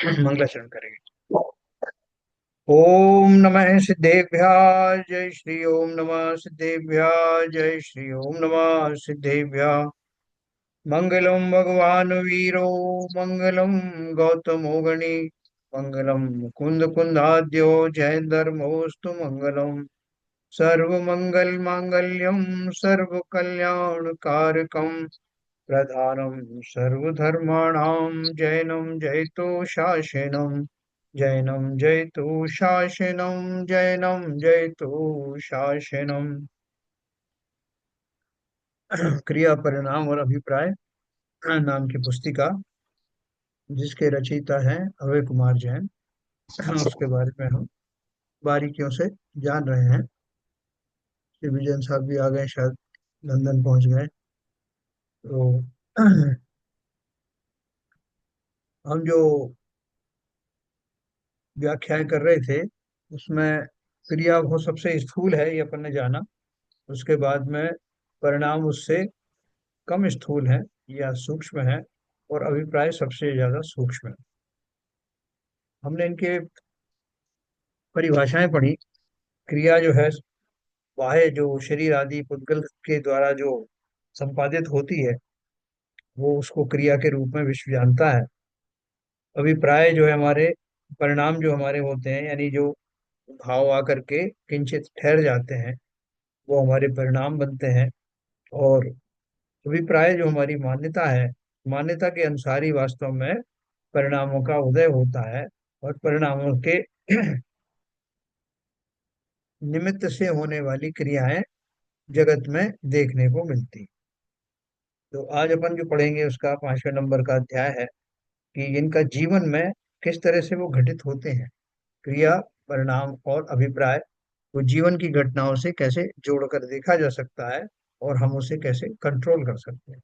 मंगलाचरण करेंगे। ओम नमः सिद्धेभ्याय जय श्री ओम नमः सिद्धेभ्याय जय श्री ओम नमः सिद्धेभ्याय। मंगलम भगवान वीरो मंगलम गौतमो गणी मंगलम मुकुंद कुंदाद्यो जय धर्मोस्तु मंगलम। सर्व मंगल मांगल्यम सर्व कल्याण कारकम प्रधानम सर्वधर्माणां जैनं जयतु शासनम। जैनं जयतु शासनम जैनं जयतु शासनम। क्रिया परिणाम और अभिप्राय नाम की पुस्तिका, जिसके रचयिता हैं अभय कुमार जैन, उसके बारे में हम बारीकियों से जान रहे हैं। श्री विजयन साहब भी आ गए, शायद लंदन पहुंच गए। तो हम जो व्याख्याएं कर रहे थे उसमें क्रिया वो सबसे स्थूल है, ये अपन ने जाना। उसके बाद में परिणाम उससे कम स्थूल है या सूक्ष्म है, और अभिप्राय सबसे ज्यादा सूक्ष्म है। हमने इनके परिभाषाएं पढ़ी। क्रिया जो है, बाह्य जो शरीर आदि पुद्गल के द्वारा जो संपादित होती है, वो उसको क्रिया के रूप में विश्व जानता है। अभिप्राय जो है हमारे परिणाम जो हमारे होते हैं, यानी जो भाव आकर के किंचित ठहर जाते हैं, वो हमारे परिणाम बनते हैं। और अभिप्राय जो हमारी मान्यता है, मान्यता के अनुसार ही वास्तव में परिणामों का उदय होता है, और परिणामों के निमित्त से होने वाली क्रियाएं जगत में देखने को मिलती। तो आज अपन जो पढ़ेंगे उसका 5वें नंबर का अध्याय है कि इनका जीवन में किस तरह से वो घटित होते हैं। क्रिया, परिणाम और अभिप्राय को जीवन की घटनाओं से कैसे जोड़कर देखा जा सकता है, और हम उसे कैसे कंट्रोल कर सकते हैं।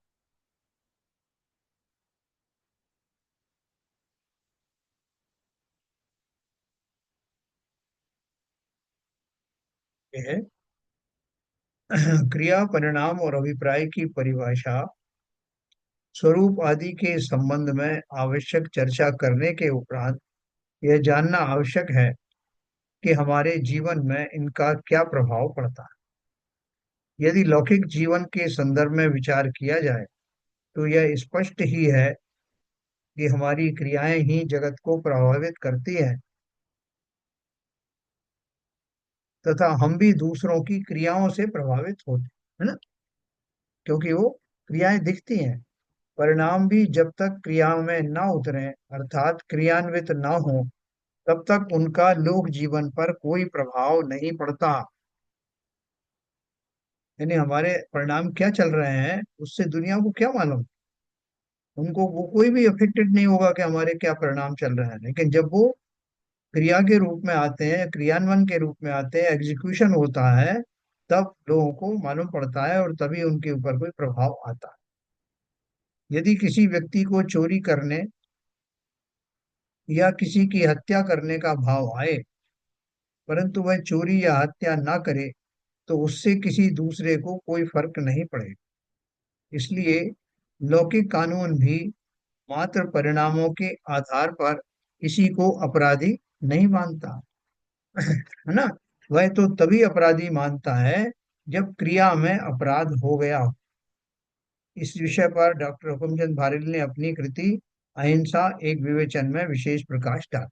ये है क्रिया, परिणाम और अभिप्राय की परिभाषा। स्वरूप आदि के संबंध में आवश्यक चर्चा करने के उपरांत यह जानना आवश्यक है कि हमारे जीवन में इनका क्या प्रभाव पड़ता है। यदि लौकिक जीवन के संदर्भ में विचार किया जाए तो यह स्पष्ट ही है कि हमारी क्रियाएं ही जगत को प्रभावित करती हैं, तथा हम भी दूसरों की क्रियाओं से प्रभावित होते हैं, है ना। क्योंकि वो क्रियाएं दिखती हैं। परिणाम भी जब तक क्रियाओं में न उतरे, अर्थात क्रियान्वित न हो, तब तक उनका लोक जीवन पर कोई प्रभाव नहीं पड़ता। यानी हमारे परिणाम क्या चल रहे हैं उससे दुनिया को क्या मालूम। उनको वो कोई भी अफेक्टेड नहीं होगा कि हमारे क्या परिणाम चल रहे हैं। लेकिन जब वो क्रिया के रूप में आते हैं, क्रियान्वयन के रूप में आते हैं, एग्जीक्यूशन होता है, तब लोगों को मालूम पड़ता है और तभी उनके ऊपर कोई प्रभाव आता है। यदि किसी व्यक्ति को चोरी करने या किसी की हत्या करने का भाव आए, परंतु वह चोरी या हत्या ना करे, तो उससे किसी दूसरे को कोई फर्क नहीं पड़ेगा। इसलिए लौकिक कानून भी मात्र परिणामों के आधार पर किसी को अपराधी नहीं मानता, है ना। वह तो तभी अपराधी मानता है जब क्रिया में अपराध हो गया हो। इस विषय पर डॉक्टर हुकुमचंद भारेल ने अपनी कृति अहिंसा एक विवेचन में विशेष प्रकाश डाला।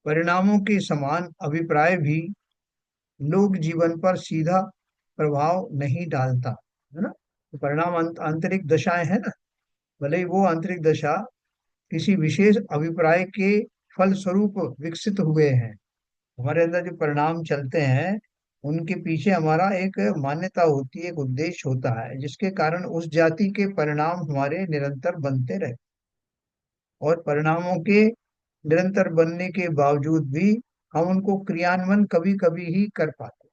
परिणामों के समान अभिप्राय भी लोक जीवन पर सीधा प्रभाव नहीं डालता, है ना। तो परिणाम आंतरिक दशाएं है ना। भले ही वो आंतरिक दशा किसी विशेष अभिप्राय के फलस्वरूप विकसित हुए हैं। हमारे अंदर जो परिणाम चलते हैं, उनके पीछे हमारा एक मान्यता होती है, एक उद्देश्य होता है, जिसके कारण उस जाति के परिणाम हमारे निरंतर बनते रहे। और परिणामों के निरंतर बनने के बावजूद भी हम उनको क्रियान्वयन कभी कभी ही कर पाते।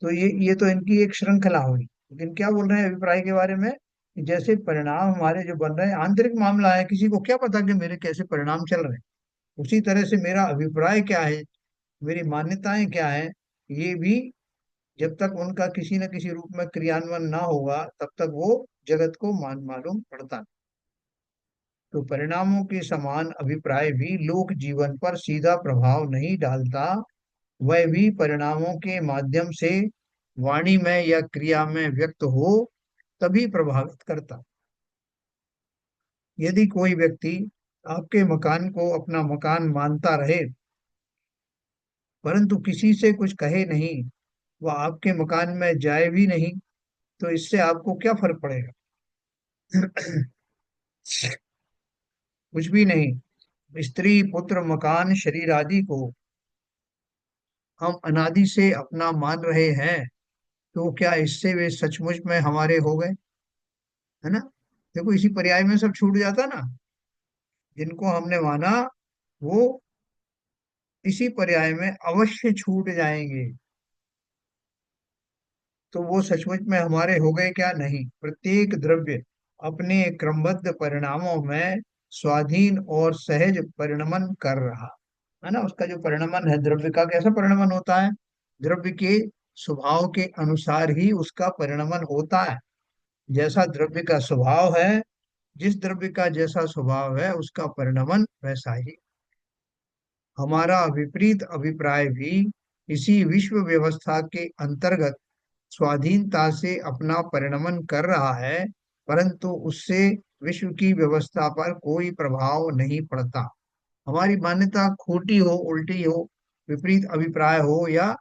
तो ये तो इनकी एक श्रृंखला हुई। लेकिन क्या बोल रहे हैं अभिप्राय के बारे में, कि जैसे परिणाम हमारे जो बन रहे हैं आंतरिक मामला है, किसी को क्या पता कि मेरे कैसे परिणाम चल रहे हैं। उसी तरह से मेरा अभिप्राय क्या है, मेरी मान्यताएं क्या है, ये भी जब तक उनका किसी न किसी रूप में क्रियान्वयन ना होगा, तब तक वो जगत को मालूम पड़ता नहीं। तो परिणामों के समान अभिप्राय भी लोक जीवन पर सीधा प्रभाव नहीं डालता, वह भी परिणामों के माध्यम से वाणी में या क्रिया में व्यक्त हो तभी प्रभावित करता। यदि कोई व्यक्ति आपके मकान को अपना मकान मानता रहे परंतु किसी से कुछ कहे नहीं, वह आपके मकान में जाए भी नहीं, तो इससे आपको क्या फर्क पड़ेगा? कुछ भी नहीं। स्त्री पुत्र मकान शरीर आदि को हम अनादि से अपना मान रहे हैं, तो क्या इससे वे सचमुच में हमारे हो गए? है ना? देखो इसी पर्याय में सब छूट जाता ना। जिनको हमने माना वो इसी पर्याय में अवश्य छूट जाएंगे। तो वो सचमुच में हमारे हो गए क्या? नहीं। प्रत्येक द्रव्य अपने क्रमबद्ध परिणामों में स्वाधीन और सहज परिणमन कर रहा है ना। उसका जो परिणमन है, द्रव्य का कैसा परिणमन होता है? द्रव्य के स्वभाव के अनुसार ही उसका परिणमन होता है। जैसा द्रव्य का स्वभाव है, जिस द्रव्य का जैसा स्वभाव है उसका परिणमन वैसा ही। हमारा विपरीत अभिप्राय भी इसी विश्व व्यवस्था के अंतर्गत स्वाधीनता से अपना परिणमन कर रहा है, परंतु उससे विश्व की व्यवस्था पर कोई प्रभाव नहीं पड़ता। हमारी मान्यता खोटी हो, उल्टी हो, विपरीत अभिप्राय हो या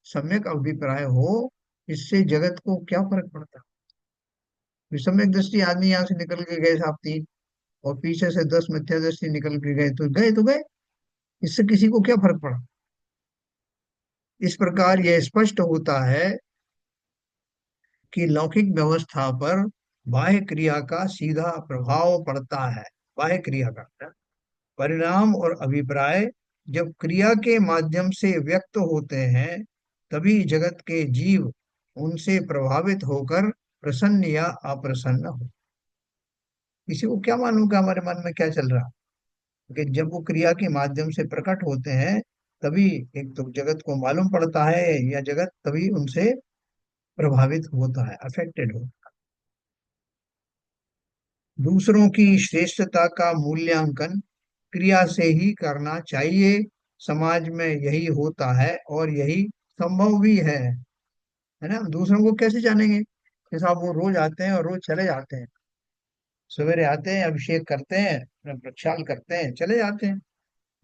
सम्यक अभिप्राय हो, इससे जगत को क्या फर्क पड़ता? विसम्यक दृष्टि आदमी यहाँ से निकल के गए साहब तीन, और पीछे से 10 मिथ्या दृष्टि निकल के गए तो गए तो गए। इससे किसी को क्या फर्क पड़ा? इस प्रकार यह स्पष्ट होता है कि लौकिक व्यवस्था पर बाह्य क्रिया का सीधा प्रभाव पड़ता है। बाह्य क्रिया का परिणाम और अभिप्राय जब क्रिया के माध्यम से व्यक्त होते हैं, तभी जगत के जीव उनसे प्रभावित होकर प्रसन्न या अप्रसन्न हो। किसी को क्या मालूम कि हमारे मन में क्या चल रहा है? कि जब वो क्रिया के माध्यम से प्रकट होते हैं, तभी एक तो जगत को मालूम पड़ता है, या जगत तभी उनसे प्रभावित होता है, अफेक्टेड हो। दूसरों की श्रेष्ठता का मूल्यांकन क्रिया से ही करना चाहिए। समाज में यही होता है और यही संभव भी है ना। दूसरों को कैसे जानेंगे कि साहब वो रोज आते हैं और रोज चले जाते हैं, सवेरे आते हैं, अभिषेक करते हैं, अपना प्रक्षाल करते हैं, चले जाते हैं।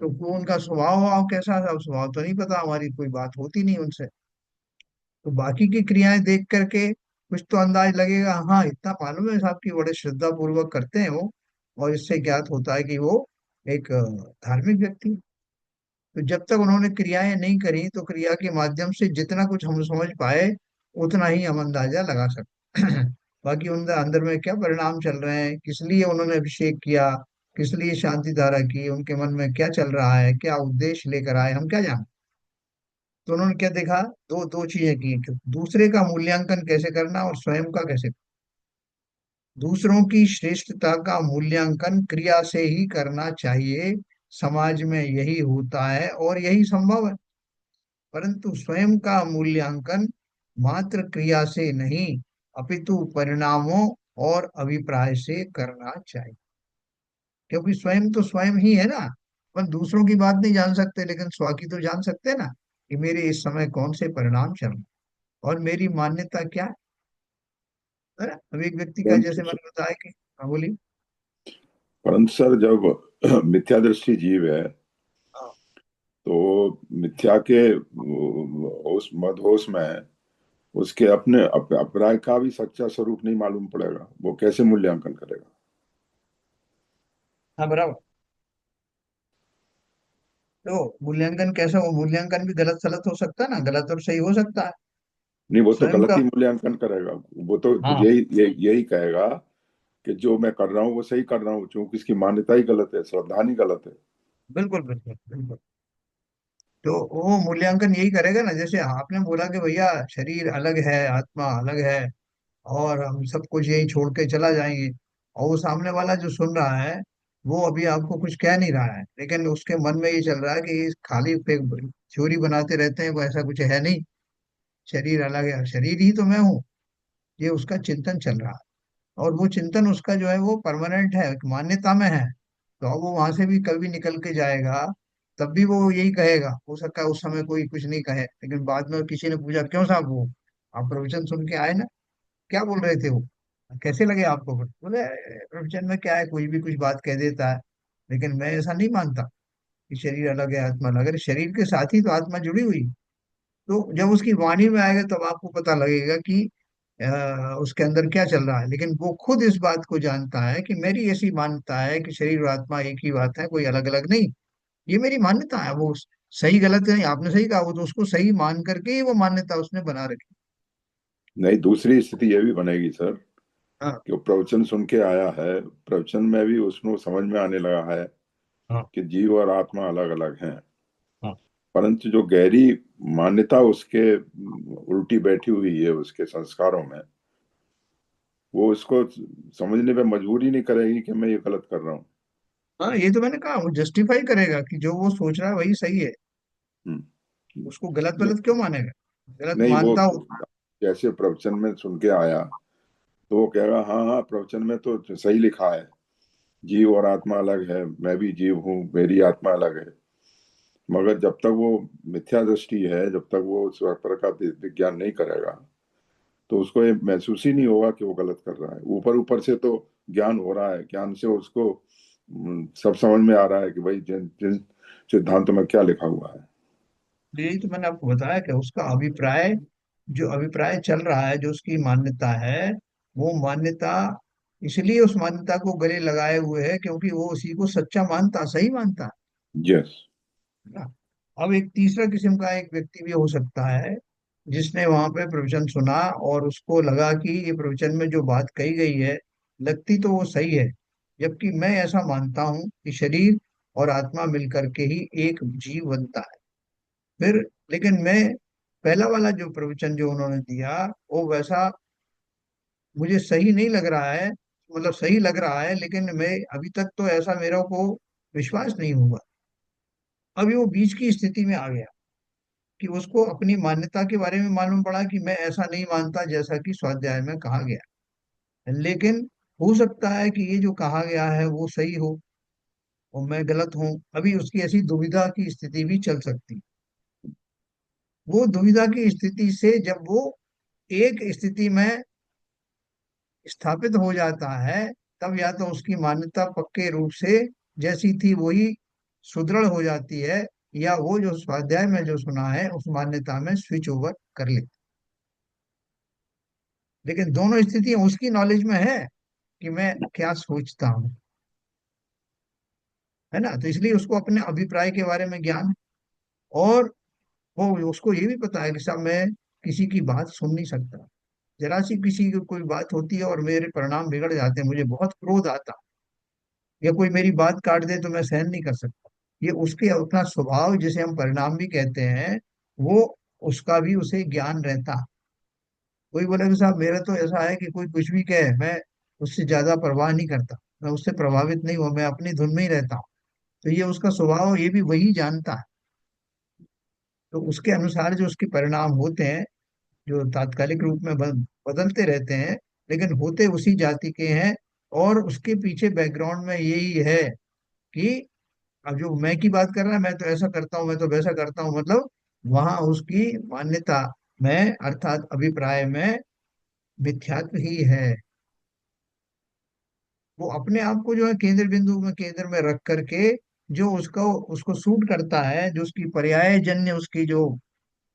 तो वो उनका स्वभाव भाव कैसा था, स्वभाव तो नहीं पता, हमारी कोई बात होती नहीं उनसे। तो बाकी की क्रियाएं देख करके कुछ तो अंदाज लगेगा, हाँ इतना मालूम है साहब की बड़े श्रद्धा पूर्वक करते हैं वो, और इससे ज्ञात होता है कि वो एक धार्मिक व्यक्ति है। तो जब तक उन्होंने क्रियाएं नहीं करी, तो क्रिया के माध्यम से जितना कुछ हम समझ पाए उतना ही हम अंदाजा लगा सकते हैं। बाकी उनके अंदर में क्या परिणाम चल रहे हैं, किस लिए उन्होंने अभिषेक किया, किस लिए शांति धारा की, उनके मन में क्या चल रहा है, क्या उद्देश्य लेकर आए, हम क्या जाने। तो उन्होंने क्या देखा? दो दो चीजें की कि दूसरे का मूल्यांकन कैसे करना और स्वयं का कैसे। दूसरों की श्रेष्ठता का मूल्यांकन क्रिया से ही करना चाहिए। समाज में यही होता है और यही संभव है, परंतु स्वयं का मूल्यांकन मात्र क्रिया से नहीं, अपितु परिणामों और अभिप्राय से करना चाहिए। क्योंकि स्वयं तो स्वयं ही है ना। अपन दूसरों की बात नहीं जान सकते, लेकिन स्व की तो जान सकते हैं ना, कि मेरे इस समय कौन से परिणाम चल रहे हैं और मेरी मान्यता क्या है ना। अब एक व्यक्ति का परंतु जैसे मैंने बताया कि, हाँ बोलिए। परंतु सर, जब मिथ्या दृष्टि जीव है, हाँ तो मिथ्या के होश मदहोश में उसके अपने अपराध का भी सच्चा स्वरूप नहीं मालूम पड़ेगा, वो कैसे मूल्यांकन करेगा? हाँ, बराबर। तो मूल्यांकन कैसा हो? मूल्यांकन भी गलत सलत हो सकता है ना, गलत और सही हो सकता है। नहीं, वो तो स्वयं गलत का। ही मूल्यांकन करेगा। वो तो हाँ, यही कहेगा कि जो मैं कर रहा हूँ वो सही कर रहा हूँ, क्योंकि इसकी मान्यता ही गलत है, श्रद्धा ही गलत है। बिल्कुल बिल्कुल बिल्कुल। तो वो मूल्यांकन यही करेगा ना, जैसे आपने बोला कि भैया शरीर अलग है, आत्मा अलग है, और हम सब कुछ यही छोड़ के चला जाएंगे। और वो सामने वाला जो सुन रहा है, वो अभी आपको कुछ कह नहीं रहा है, लेकिन उसके मन में ये चल रहा है कि ये खाली फेक थ्योरी बनाते रहते हैं, वो ऐसा कुछ है नहीं, शरीर अलग है, शरीर ही तो मैं हूँ। ये उसका चिंतन चल रहा है, और वो चिंतन उसका जो है वो परमानेंट है, एक मान्यता में है। तो अब वो वहां से भी कभी निकल के जाएगा, तब भी वो यही कहेगा। हो सकता है उस समय कोई कुछ नहीं कहे, लेकिन बाद में किसी ने पूछा, क्यों साहब, वो आप प्रवचन सुन के आए ना, क्या बोल रहे थे वो, कैसे लगे आपको? बोले, प्रवचन में क्या है, कोई भी कुछ बात कह देता है, लेकिन मैं ऐसा नहीं मानता कि शरीर अलग है आत्मा अलग है। शरीर के साथ ही तो आत्मा जुड़ी हुई। तो जब उसकी वाणी में आएगा तब आपको पता लगेगा कि उसके अंदर क्या चल रहा है। लेकिन वो खुद इस बात को जानता है कि मेरी ऐसी मान्यता है कि शरीर और आत्मा एक ही बात है, कोई अलग अलग नहीं। ये मेरी मान्यता है। वो सही गलत नहीं, आपने सही कहा, वो तो उसको सही मान करके ही वो मान्यता उसने बना रखी। नहीं, दूसरी स्थिति ये भी बनेगी सर हाँ। कि वो प्रवचन सुन के आया है, प्रवचन में भी उसको समझ में आने लगा है हाँ। कि जीव और आत्मा अलग अलग हैं। हाँ। परंतु जो गहरी मान्यता उसके उल्टी बैठी हुई है उसके संस्कारों में, वो उसको समझने पे मजबूर ही नहीं करेगी कि मैं ये गलत कर रहा हूँ। हाँ, ये तो मैंने कहा, वो जस्टिफाई करेगा कि जो वो सोच रहा है वही सही है। हम्म। उसको गलत ले- गलत क्यों मानेगा? गलत नहीं, वो मानता हो। जैसे प्रवचन में सुन के आया तो वो कहेगा हाँ हाँ, प्रवचन में तो सही लिखा है, जीव और आत्मा अलग है, मैं भी जीव हूँ, मेरी आत्मा अलग है। मगर जब तक वो मिथ्या दृष्टि है, जब तक वो उस पर का विज्ञान नहीं करेगा, तो उसको ये महसूस ही नहीं होगा कि वो गलत कर रहा है। ऊपर ऊपर से तो ज्ञान हो रहा है, ज्ञान से उसको सब समझ में आ रहा है कि भाई जिन जिन सिद्धांतों में क्या लिखा हुआ है। यही तो मैंने आपको बताया कि उसका अभिप्राय, जो अभिप्राय चल रहा है, जो उसकी मान्यता है, वो मान्यता इसलिए उस मान्यता को गले लगाए हुए है क्योंकि वो उसी को सच्चा मानता, सही मानता यस। है ना। अब एक तीसरा किस्म का एक व्यक्ति भी हो सकता है, जिसने वहां पे प्रवचन सुना और उसको लगा कि ये प्रवचन में जो बात कही गई है, लगती तो वो सही है, जबकि मैं ऐसा मानता हूं कि शरीर और आत्मा मिलकर के ही एक जीव बनता है। फिर लेकिन मैं, पहला वाला जो प्रवचन जो उन्होंने दिया, वो वैसा मुझे सही नहीं लग रहा है। मतलब सही लग रहा है, लेकिन मैं अभी तक तो ऐसा मेरा को विश्वास नहीं हुआ। अभी वो बीच की स्थिति में आ गया कि उसको अपनी मान्यता के बारे में मालूम पड़ा कि मैं ऐसा नहीं मानता जैसा कि स्वाध्याय में कहा गया, लेकिन हो सकता है कि ये जो कहा गया है वो सही हो और मैं गलत हूँ। अभी उसकी ऐसी दुविधा की स्थिति भी चल सकती। वो दुविधा की स्थिति से जब वो एक स्थिति में स्थापित हो जाता है, तब या तो उसकी मान्यता पक्के रूप से जैसी थी वही सुदृढ़ हो जाती है, या वो जो स्वाध्याय में जो सुना है उस मान्यता में स्विच ओवर कर ले। लेकिन दोनों स्थितियां उसकी नॉलेज में है कि मैं क्या सोचता हूँ, है ना। तो इसलिए उसको अपने अभिप्राय के बारे में ज्ञान है। और वो उसको ये भी पता है कि साहब मैं किसी की बात सुन नहीं सकता। जरा सी किसी की कोई बात होती है और मेरे परिणाम बिगड़ जाते हैं, मुझे बहुत क्रोध आता, या कोई मेरी बात काट दे तो मैं सहन नहीं कर सकता। ये उसके अपना स्वभाव, जिसे हम परिणाम भी कहते हैं, वो उसका भी उसे ज्ञान रहता। कोई बोले कि साहब मेरा तो ऐसा है कि कोई कुछ भी कहे, मैं उससे ज्यादा परवाह नहीं करता, मैं उससे प्रभावित नहीं हुआ, मैं अपनी धुन में ही रहता हूँ। तो ये उसका स्वभाव, ये भी वही जानता है। तो उसके अनुसार जो उसके परिणाम होते हैं, जो तात्कालिक रूप में बदलते रहते हैं, लेकिन होते उसी जाति के हैं। और उसके पीछे बैकग्राउंड में यही है कि अब जो मैं की बात कर रहा है, मैं तो ऐसा करता हूँ, मैं तो वैसा करता हूँ, मतलब वहां उसकी मान्यता में, अर्थात अभिप्राय में मिथ्यात्व ही है। वो अपने आप को जो है केंद्र बिंदु में, केंद्र में रख करके, जो उसको उसको सूट करता है, जो उसकी पर्याय जन्य उसकी जो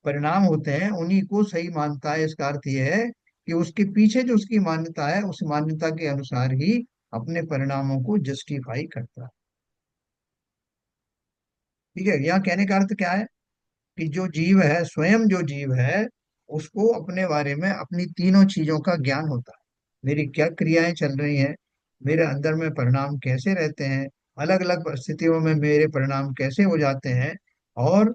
परिणाम होते हैं, उन्हीं को सही मानता है। इसका अर्थ यह है कि उसके पीछे जो उसकी मान्यता है, उस मान्यता के अनुसार ही अपने परिणामों को जस्टिफाई करता है। ठीक है, यहाँ कहने का अर्थ क्या है कि जो जीव है, स्वयं जो जीव है, उसको अपने बारे में अपनी तीनों चीजों का ज्ञान होता है। मेरी क्या क्रियाएं चल रही हैं, मेरे अंदर में परिणाम कैसे रहते हैं, अलग अलग परिस्थितियों में मेरे परिणाम कैसे हो जाते हैं, और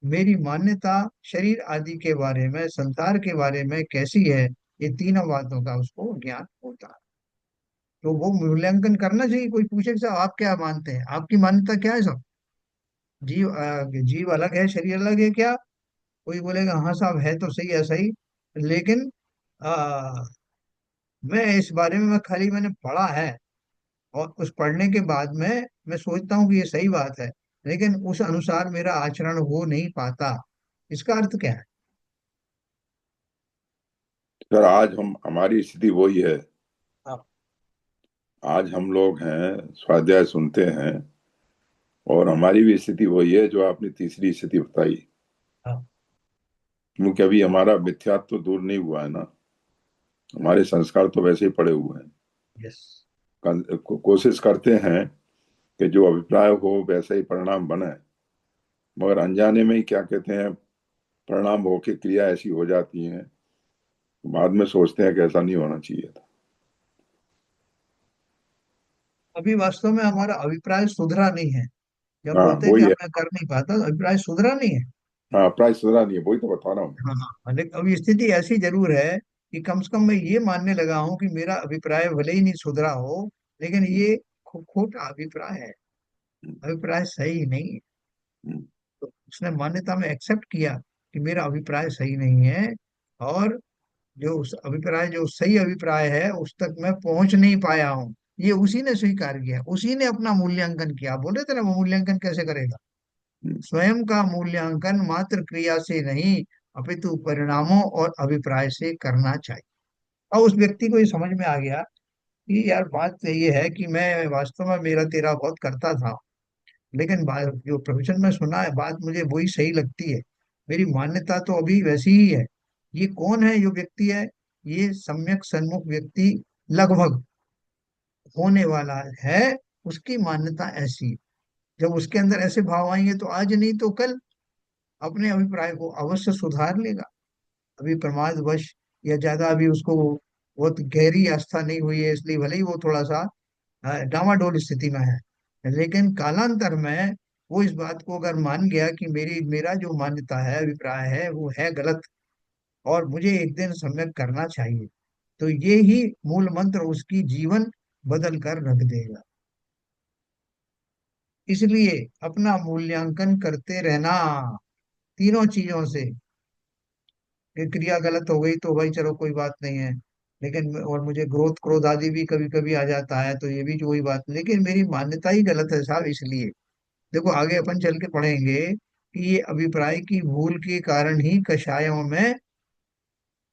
मेरी मान्यता शरीर आदि के बारे में, संसार के बारे में कैसी है, ये तीनों बातों का उसको ज्ञान होता है। तो वो मूल्यांकन करना चाहिए। कोई पूछे कि साहब आप क्या मानते हैं, आपकी मान्यता क्या है साहब, जीव अलग है शरीर अलग है क्या? कोई बोलेगा हाँ साहब है तो सही, ऐसा ही, लेकिन आ, मैं इस बारे में, मैं खाली मैंने पढ़ा है, और उस पढ़ने के बाद में मैं सोचता हूँ कि ये सही बात है, लेकिन उस अनुसार मेरा आचरण हो नहीं पाता। इसका अर्थ क्या है? सर आज हम हमारी स्थिति वही है। हाँ। आज हम लोग हैं, स्वाध्याय सुनते हैं, और हमारी भी स्थिति वही है जो आपने तीसरी स्थिति बताई। हाँ। क्योंकि अभी हमारा मिथ्यात्व तो दूर नहीं हुआ है ना, हमारे संस्कार तो वैसे ही पड़े हुए हैं। यस। कोशिश करते हैं कि जो अभिप्राय हो वैसा ही परिणाम बने, मगर अनजाने में ही क्या कहते हैं, परिणाम होके क्रिया ऐसी हो जाती है, बाद में सोचते हैं कि ऐसा नहीं होना चाहिए था। अभी वास्तव में हमारा अभिप्राय सुधरा नहीं है। जब हाँ बोलते हैं कि वही हम है। मैं कर नहीं पाता, तो अभिप्राय सुधरा नहीं है। हाँ प्राय सुधरा नहीं है, वही तो बता रहा हूँ। हाँ हाँ, लेकिन अभी स्थिति ऐसी जरूर है कि कम से कम मैं ये मानने लगा हूं कि मेरा अभिप्राय भले ही नहीं सुधरा हो, लेकिन ये खोटा अभिप्राय है। हम्म, अभिप्राय सही नहीं है। हम्म, तो उसने मान्यता में एक्सेप्ट किया कि मेरा अभिप्राय सही नहीं है, और जो उस अभिप्राय जो सही अभिप्राय है उस तक मैं पहुंच नहीं पाया हूँ, ये उसी ने स्वीकार किया, उसी ने अपना मूल्यांकन किया। बोल रहे थे ना, वो मूल्यांकन कैसे करेगा? हम्म, स्वयं का मूल्यांकन मात्र क्रिया से नहीं, अपितु परिणामों और अभिप्राय से करना चाहिए। और उस व्यक्ति को ये समझ में आ गया कि यार बात तो ये है कि मैं वास्तव में मेरा तेरा बहुत करता था, लेकिन जो प्रवचन में सुना है बात मुझे वही सही लगती है। मेरी मान्यता तो अभी वैसी ही है। ये कौन है जो व्यक्ति है? ये सम्यक सन्मुख व्यक्ति लगभग होने वाला है, उसकी मान्यता ऐसी है। जब उसके अंदर ऐसे भाव आएंगे तो आज नहीं तो कल अपने अभिप्राय को अवश्य सुधार लेगा। अभी प्रमादवश या ज्यादा अभी उसको बहुत गहरी आस्था नहीं हुई है, इसलिए भले ही वो थोड़ा सा डामाडोल स्थिति में है, लेकिन कालांतर में वो इस बात को अगर मान गया कि मेरा जो मान्यता है, अभिप्राय है, वो है गलत, और मुझे एक दिन सम्यक करना चाहिए, तो ये ही मूल मंत्र उसकी जीवन बदल कर रख देगा। इसलिए अपना मूल्यांकन करते रहना तीनों चीजों से। कि क्रिया गलत हो गई तो भाई चलो कोई बात नहीं है, लेकिन और मुझे ग्रोथ क्रोध आदि भी कभी कभी आ जाता है, तो ये भी कोई बात नहीं, लेकिन मेरी मान्यता ही गलत है साहब। इसलिए देखो आगे अपन चल के पढ़ेंगे कि ये अभिप्राय की भूल के कारण ही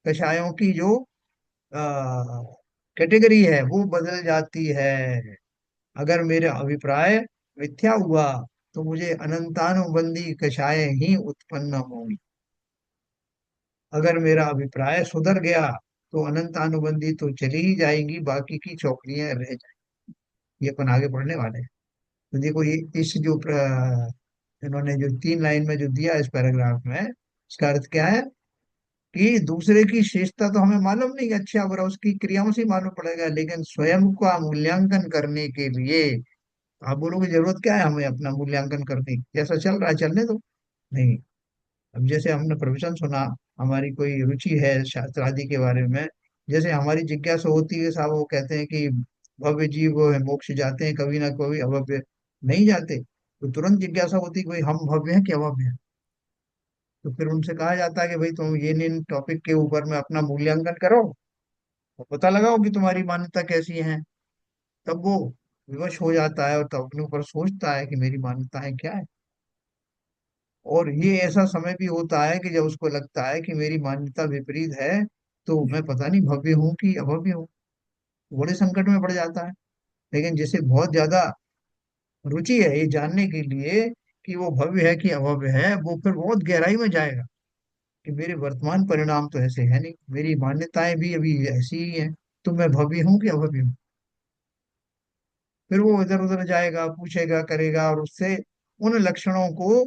कषायों की जो कैटेगरी है वो बदल जाती है। अगर मेरा अभिप्राय मिथ्या हुआ तो मुझे अनंतानुबंधी कषाय ही उत्पन्न होंगी। अगर मेरा अभिप्राय सुधर गया तो अनंतानुबंधी तो चली ही जाएंगी, बाकी की चौकड़ियां रह जाएंगी। ये अपन आगे पढ़ने वाले हैं। तो देखो ये इस जो इन्होंने जो 3 लाइन में जो दिया इस पैराग्राफ में, इसका अर्थ क्या है? कि दूसरे की श्रेष्ठता तो हमें मालूम नहीं, अच्छा बुरा उसकी क्रियाओं से ही मालूम पड़ेगा, लेकिन स्वयं का मूल्यांकन करने के लिए आप बोलोगे जरूरत क्या है हमें अपना मूल्यांकन करने की, जैसा चल रहा है चलने दो। नहीं। अब जैसे हमने प्रवचन सुना, हमारी कोई रुचि है शास्त्र आदि के बारे में, जैसे हमारी जिज्ञासा होती है साहब, वो कहते हैं कि भव्य जीव वो है मोक्ष जाते हैं कभी ना कभी, अभव्य नहीं जाते, तो तुरंत जिज्ञासा होती है कि भाई हम भव्य हैं कि अभव्य हैं। तो फिर उनसे कहा जाता है कि भाई तुम ये इन टॉपिक के ऊपर में अपना मूल्यांकन करो और पता लगाओ कि तुम्हारी मान्यता कैसी है। तब वो विवश हो जाता है और तब अपने ऊपर सोचता है कि मेरी मान्यताएं क्या है। और ये ऐसा समय भी होता है कि जब उसको लगता है कि मेरी मान्यता विपरीत है, तो मैं पता नहीं भव्य हूँ कि अभव्य हूँ, बड़े संकट में पड़ जाता है। लेकिन जिसे बहुत ज्यादा रुचि है ये जानने के लिए कि वो भव्य है कि अभव्य है, वो फिर बहुत गहराई में जाएगा कि मेरे वर्तमान परिणाम तो ऐसे है नहीं, मेरी मान्यताएं भी अभी ऐसी ही हैं, तो मैं भव्य हूँ कि अभव्य हूँ। फिर वो इधर उधर जाएगा, पूछेगा, करेगा, और उससे उन लक्षणों को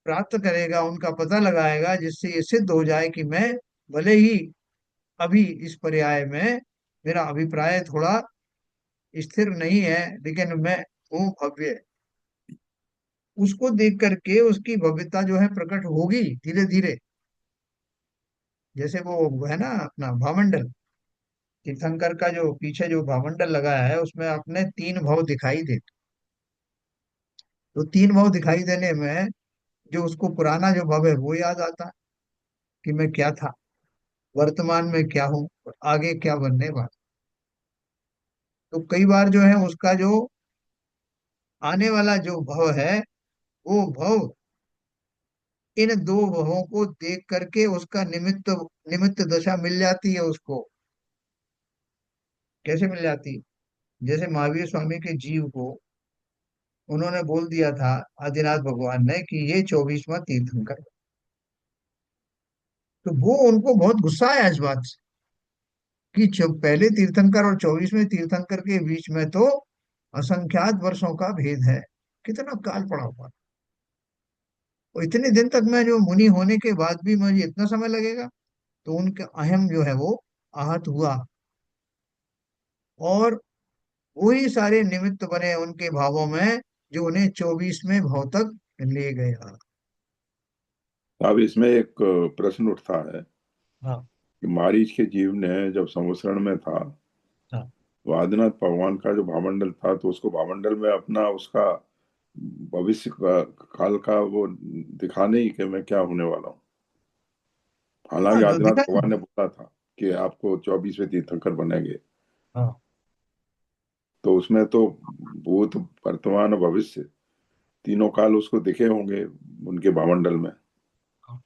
प्राप्त करेगा, उनका पता लगाएगा, जिससे ये सिद्ध हो जाए कि मैं भले ही अभी इस पर्याय में मेरा अभिप्राय थोड़ा स्थिर नहीं है, लेकिन मैं हूँ भव्य। उसको देख करके उसकी भव्यता जो है प्रकट होगी धीरे धीरे। जैसे वो है ना अपना भावमंडल, तीर्थंकर का जो पीछे जो भावमंडल लगाया है उसमें अपने 3 भाव दिखाई देते। तो 3 भाव दिखाई देने में जो उसको पुराना जो भव है वो याद आता है कि मैं क्या था, वर्तमान में क्या हूँ और आगे क्या बनने वाला। तो कई बार जो है उसका जो आने वाला जो भव है, वो भव इन दो भवों को देख करके उसका निमित्त निमित्त दशा मिल जाती है उसको। कैसे मिल जाती है? जैसे महावीर स्वामी के जीव को उन्होंने बोल दिया था आदिनाथ भगवान ने कि ये 24वां तीर्थंकर। तो वो उनको बहुत गुस्सा आया इस बात से कि पहले तीर्थंकर और 24वें तीर्थंकर के बीच में तो असंख्यात वर्षों का भेद है, कितना काल पड़ा हुआ। और इतने दिन तक मैं जो मुनि होने के बाद भी मुझे इतना समय लगेगा। तो उनके अहम जो है वो आहत हुआ, और वही सारे निमित्त बने उनके भावों में जो उन्हें 24वें भाव तक ले गया। अब इसमें एक प्रश्न उठता है हाँ। कि मारीच के जीव ने जब संवसरण में था, हाँ। तो आदिनाथ भगवान का जो भावमंडल था, तो उसको भावमंडल में अपना उसका भविष्य का काल का वो दिखा नहीं कि मैं क्या होने वाला हूँ। हाँ हालांकि तो आदिनाथ दिखा। भगवान ने बोला था कि आपको 24वें तीर्थंकर बनेंगे। हाँ। तो उसमें तो भूत, वर्तमान और भविष्य तीनों काल उसको दिखे होंगे उनके भावमंडल में। हाँ।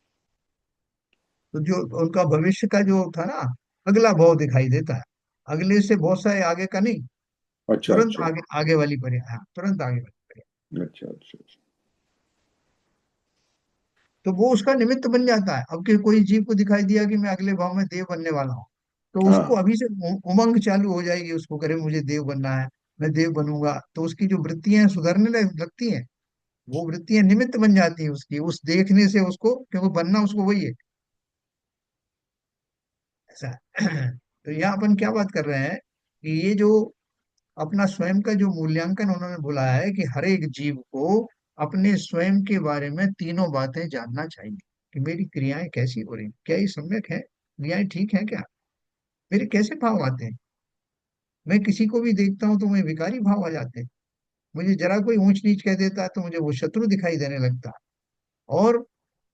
तो जो उनका भविष्य का जो था ना, अगला भाव दिखाई देता है। अगले से बहुत सारे आगे का नहीं, अच्छा तुरंत अच्छा। आगे आगे वाली परियां, हाँ तुरंत आगे वाली परियां। अच्छा अच्छा अच्छा। तो वो उसका निमित्त बन जाता है। अब के कोई जीव को दिखाई दिया कि मैं अगले भाव में देव बनने वाला हूँ, तो उसको हाँ। अभी से उमंग चालू हो जाएगी, उसको करे मुझे देव बनना है, मैं देव बनूंगा। तो उसकी जो वृत्तियां सुधरने लगती हैं, वो वृत्तियां निमित्त बन जाती हैं उसकी, उस देखने से उसको, क्योंकि बनना उसको वही है। ऐसा है। तो यहाँ अपन क्या बात कर रहे हैं कि ये जो अपना स्वयं का जो मूल्यांकन उन्होंने बुलाया है कि हर एक जीव को अपने स्वयं के बारे में तीनों बातें जानना चाहिए कि मेरी क्रियाएं कैसी हो रही, क्या ये सम्यक है, क्रियाएं ठीक है क्या, मेरे कैसे भाव आते हैं। मैं किसी को भी देखता हूँ तो मैं विकारी भाव आ जाते हैं। मुझे जरा कोई ऊंच नीच कह देता है तो मुझे वो शत्रु दिखाई देने लगता है। और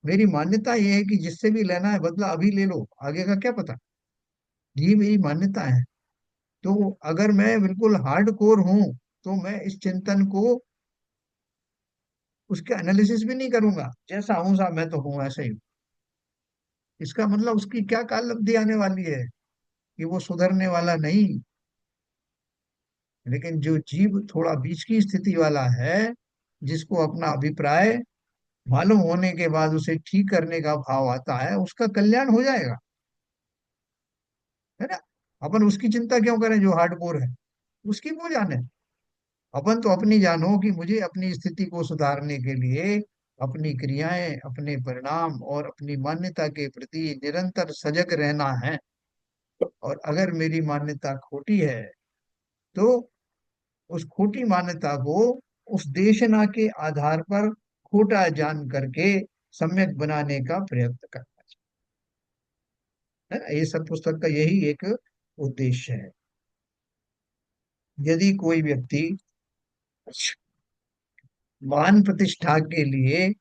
मेरी मान्यता ये है कि जिससे भी लेना है बदला अभी ले लो, आगे का क्या पता। ये मेरी मान्यता है। तो अगर मैं बिल्कुल हार्ड कोर हूं, तो मैं इस चिंतन को, उसके एनालिसिस भी नहीं करूंगा। जैसा हूं सा मैं तो हूं, ऐसा ही हूं। इसका मतलब उसकी क्या काल अवधि आने वाली है कि वो सुधरने वाला नहीं। लेकिन जो जीव थोड़ा बीच की स्थिति वाला है, जिसको अपना अभिप्राय मालूम होने के बाद उसे ठीक करने का भाव आता है, उसका कल्याण हो जाएगा। है ना? अपन उसकी चिंता क्यों करें जो हार्डकोर है, उसकी वो जाने। अपन तो अपनी जानो कि मुझे अपनी स्थिति को सुधारने के लिए अपनी क्रियाएं, अपने परिणाम और अपनी मान्यता के प्रति निरंतर सजग रहना है। और अगर मेरी मान्यता खोटी है, तो उस खोटी मान्यता को उस देशना के आधार पर खोटा जान करके सम्यक बनाने का प्रयत्न करना चाहिए। है ना? ये सब पुस्तक का यही एक उद्देश्य है। यदि कोई व्यक्ति मान प्रतिष्ठा के लिए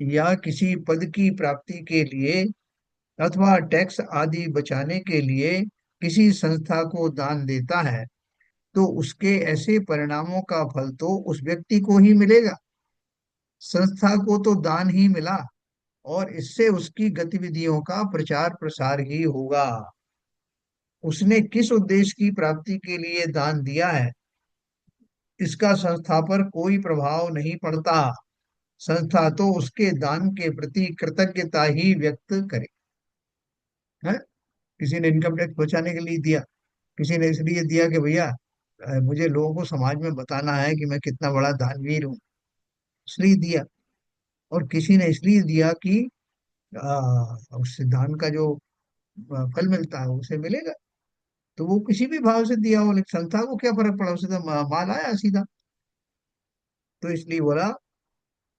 या किसी पद की प्राप्ति के लिए अथवा टैक्स आदि बचाने के लिए किसी संस्था को दान देता है, तो उसके ऐसे परिणामों का फल तो उस व्यक्ति को ही मिलेगा। संस्था को तो दान ही मिला, और इससे उसकी गतिविधियों का प्रचार प्रसार ही होगा। उसने किस उद्देश्य की प्राप्ति के लिए दान दिया है, इसका संस्था पर कोई प्रभाव नहीं पड़ता। संस्था तो उसके दान के प्रति कृतज्ञता ही व्यक्त करे। है? किसी ने इनकम टैक्स बचाने के लिए दिया, किसी ने इसलिए दिया कि भैया मुझे लोगों को समाज में बताना है कि मैं कितना बड़ा दानवीर हूँ, इसलिए दिया। और किसी ने इसलिए दिया कि उससे दान का जो फल मिलता है उसे मिलेगा। तो वो किसी भी भाव से दिया हो, लेकिन संस्था को क्या फर्क पड़ा, उसे तो माल आया सीधा। तो इसलिए बोला,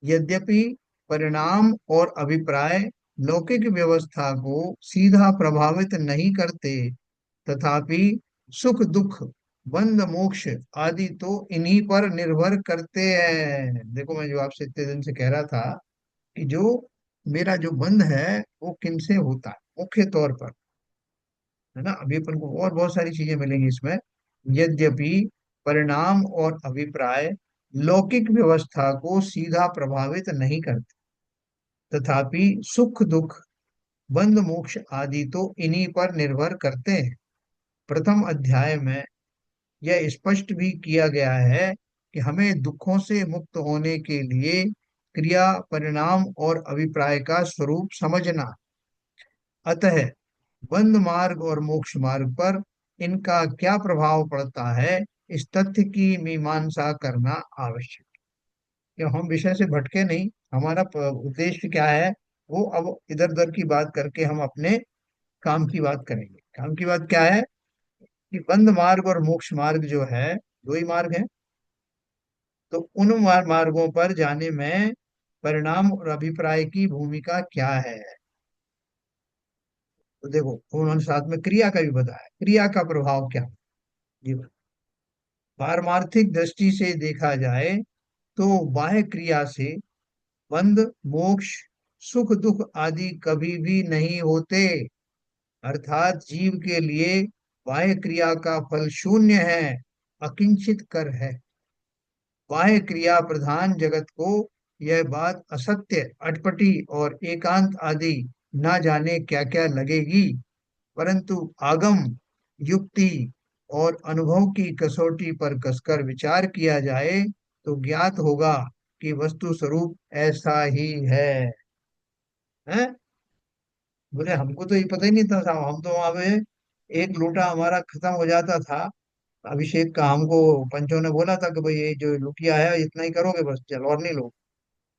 यद्यपि परिणाम और अभिप्राय लौकिक व्यवस्था को सीधा प्रभावित नहीं करते, तथापि सुख दुख बंध मोक्ष आदि तो इन्हीं पर निर्भर करते हैं। देखो, मैं जो आपसे इतने दिन से कह रहा था कि जो मेरा जो बंध है वो किनसे होता है मुख्य तौर पर। है ना? अभी अपन को और बहुत सारी चीजें मिलेंगी इसमें। यद्यपि परिणाम और अभिप्राय लौकिक व्यवस्था को सीधा प्रभावित नहीं करते, तथापि सुख दुख, बंध मोक्ष आदि तो इन्हीं पर निर्भर करते हैं। प्रथम अध्याय में यह स्पष्ट भी किया गया है कि हमें दुखों से मुक्त होने के लिए क्रिया, परिणाम और अभिप्राय का स्वरूप समझना, अतः बंध मार्ग और मोक्ष मार्ग पर इनका क्या प्रभाव पड़ता है, इस तथ्य की मीमांसा करना आवश्यक है। कि हम विषय से भटके नहीं, हमारा उद्देश्य क्या है, वो अब इधर उधर की बात करके हम अपने काम की बात करेंगे। काम की बात क्या है कि बंध मार्ग और मोक्ष मार्ग जो है, दो ही मार्ग है। तो उन मार्गों पर जाने में परिणाम और अभिप्राय की भूमिका क्या है। तो देखो, उन्होंने साथ में क्रिया का भी बताया, क्रिया का प्रभाव क्या है। जी, पारमार्थिक दृष्टि से देखा जाए तो बाह्य क्रिया से बंध, मोक्ष, सुख दुख आदि कभी भी नहीं होते। अर्थात जीव के लिए बाह्य क्रिया का फल शून्य है, अकिंचित कर है। बाह्य क्रिया प्रधान जगत को यह बात असत्य, अटपटी और एकांत आदि न जाने क्या क्या लगेगी, परंतु आगम, युक्ति और अनुभव की कसौटी पर कसकर विचार किया जाए तो ज्ञात होगा कि वस्तु स्वरूप ऐसा ही है। हैं? बोले हमको तो ये पता ही नहीं था साहब, हम तो वहां पे एक लोटा हमारा खत्म हो जाता था अभिषेक का, हमको पंचों ने बोला था कि भाई ये जो लुटिया है इतना ही करोगे बस, चल और नहीं लो।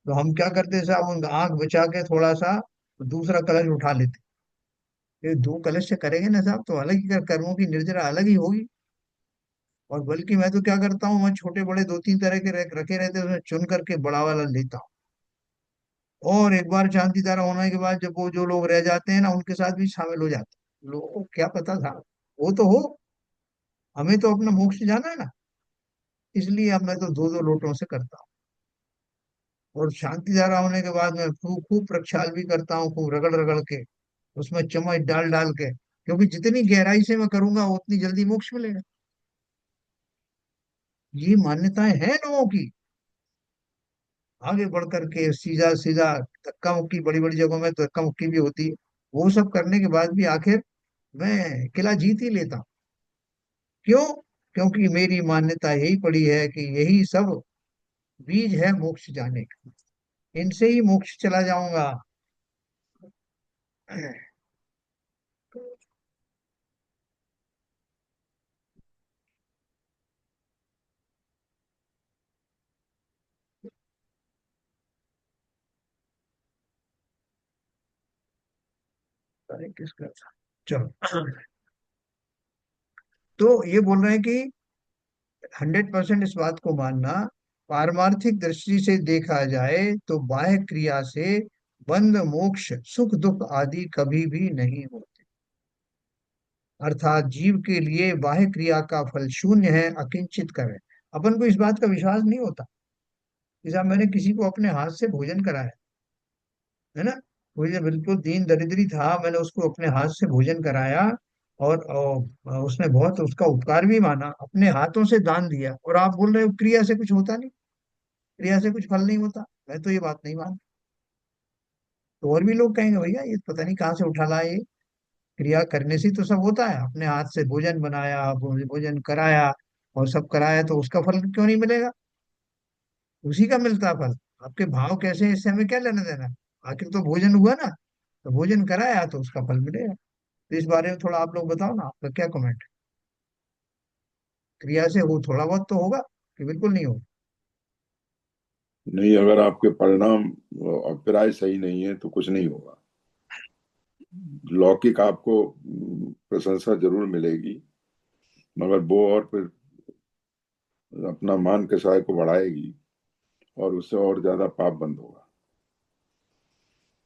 तो हम क्या करते साहब, उन आंख बचा के थोड़ा सा दूसरा कलश उठा लेते। ये दो कलश से करेंगे ना साहब तो अलग ही कर्मों की निर्जरा अलग ही होगी। और बल्कि मैं तो क्या करता हूँ, मैं छोटे बड़े दो तीन तरह के रखे रहते हैं, उसमें चुन करके बड़ा वाला लेता हूँ। और एक बार शांति धारा होने के बाद जब वो जो लोग रह जाते हैं ना, उनके साथ भी शामिल हो जाते हैं। लोगों को क्या पता था, वो तो हो, हमें तो अपना मोक्ष जाना है ना। इसलिए अब मैं तो दो दो लोटों से करता हूँ। और शांति धारा होने के बाद मैं खूब खूब प्रक्षाल भी करता हूँ, खूब रगड़ रगड़ के, उसमें चम्मच डाल डाल के, क्योंकि जितनी गहराई से मैं करूंगा उतनी जल्दी मोक्ष मिलेगा। ये मान्यताएं हैं लोगों की। आगे बढ़ करके सीधा सीधा धक्का मुक्की, बड़ी बड़ी जगहों में तो धक्का मुक्की भी होती है। वो सब करने के बाद भी आखिर मैं किला जीत ही लेता हूँ। क्यों? क्योंकि मेरी मान्यता यही पड़ी है कि यही सब बीज है मोक्ष जाने का, इनसे ही मोक्ष चला जाऊंगा। अरे किसका था, चलो। तो ये बोल रहे हैं कि 100% इस बात को मानना, पारमार्थिक दृष्टि से देखा जाए तो बाह्य क्रिया से बंध, मोक्ष, सुख दुख आदि कभी भी नहीं होते। अर्थात जीव के लिए बाह्य क्रिया का फल शून्य है, अकिंचित कर है। अपन को इस बात का विश्वास नहीं होता। जैसा मैंने किसी को अपने हाथ से भोजन कराया है ना, मुझे बिल्कुल दीन दरिद्री था, मैंने उसको अपने हाथ से भोजन कराया। और उसने बहुत उसका उपकार भी माना, अपने हाथों से दान दिया, और आप बोल रहे हो क्रिया से कुछ होता नहीं, क्रिया से कुछ फल नहीं होता। मैं तो ये बात नहीं मानता। तो और भी लोग कहेंगे भैया ये पता नहीं कहाँ से उठा लाए ये, क्रिया करने से ही तो सब होता है। अपने हाथ से भोजन बनाया, भोजन कराया और सब कराया, तो उसका फल क्यों नहीं मिलेगा? उसी का मिलता फल। आपके भाव कैसे हैं, इससे हमें क्या लेना देना। आखिर तो भोजन हुआ ना, तो भोजन कराया तो उसका फल मिलेगा। तो इस बारे में थोड़ा आप लोग बताओ ना, आपका क्या कमेंट है। क्रिया से हो थोड़ा बहुत तो होगा कि बिल्कुल नहीं होगा? नहीं, अगर आपके परिणाम अभिप्राय सही नहीं है तो कुछ नहीं होगा। लौकिक आपको प्रशंसा जरूर मिलेगी, मगर वो और फिर अपना मान के साय को बढ़ाएगी और उससे और ज्यादा पाप बंद होगा।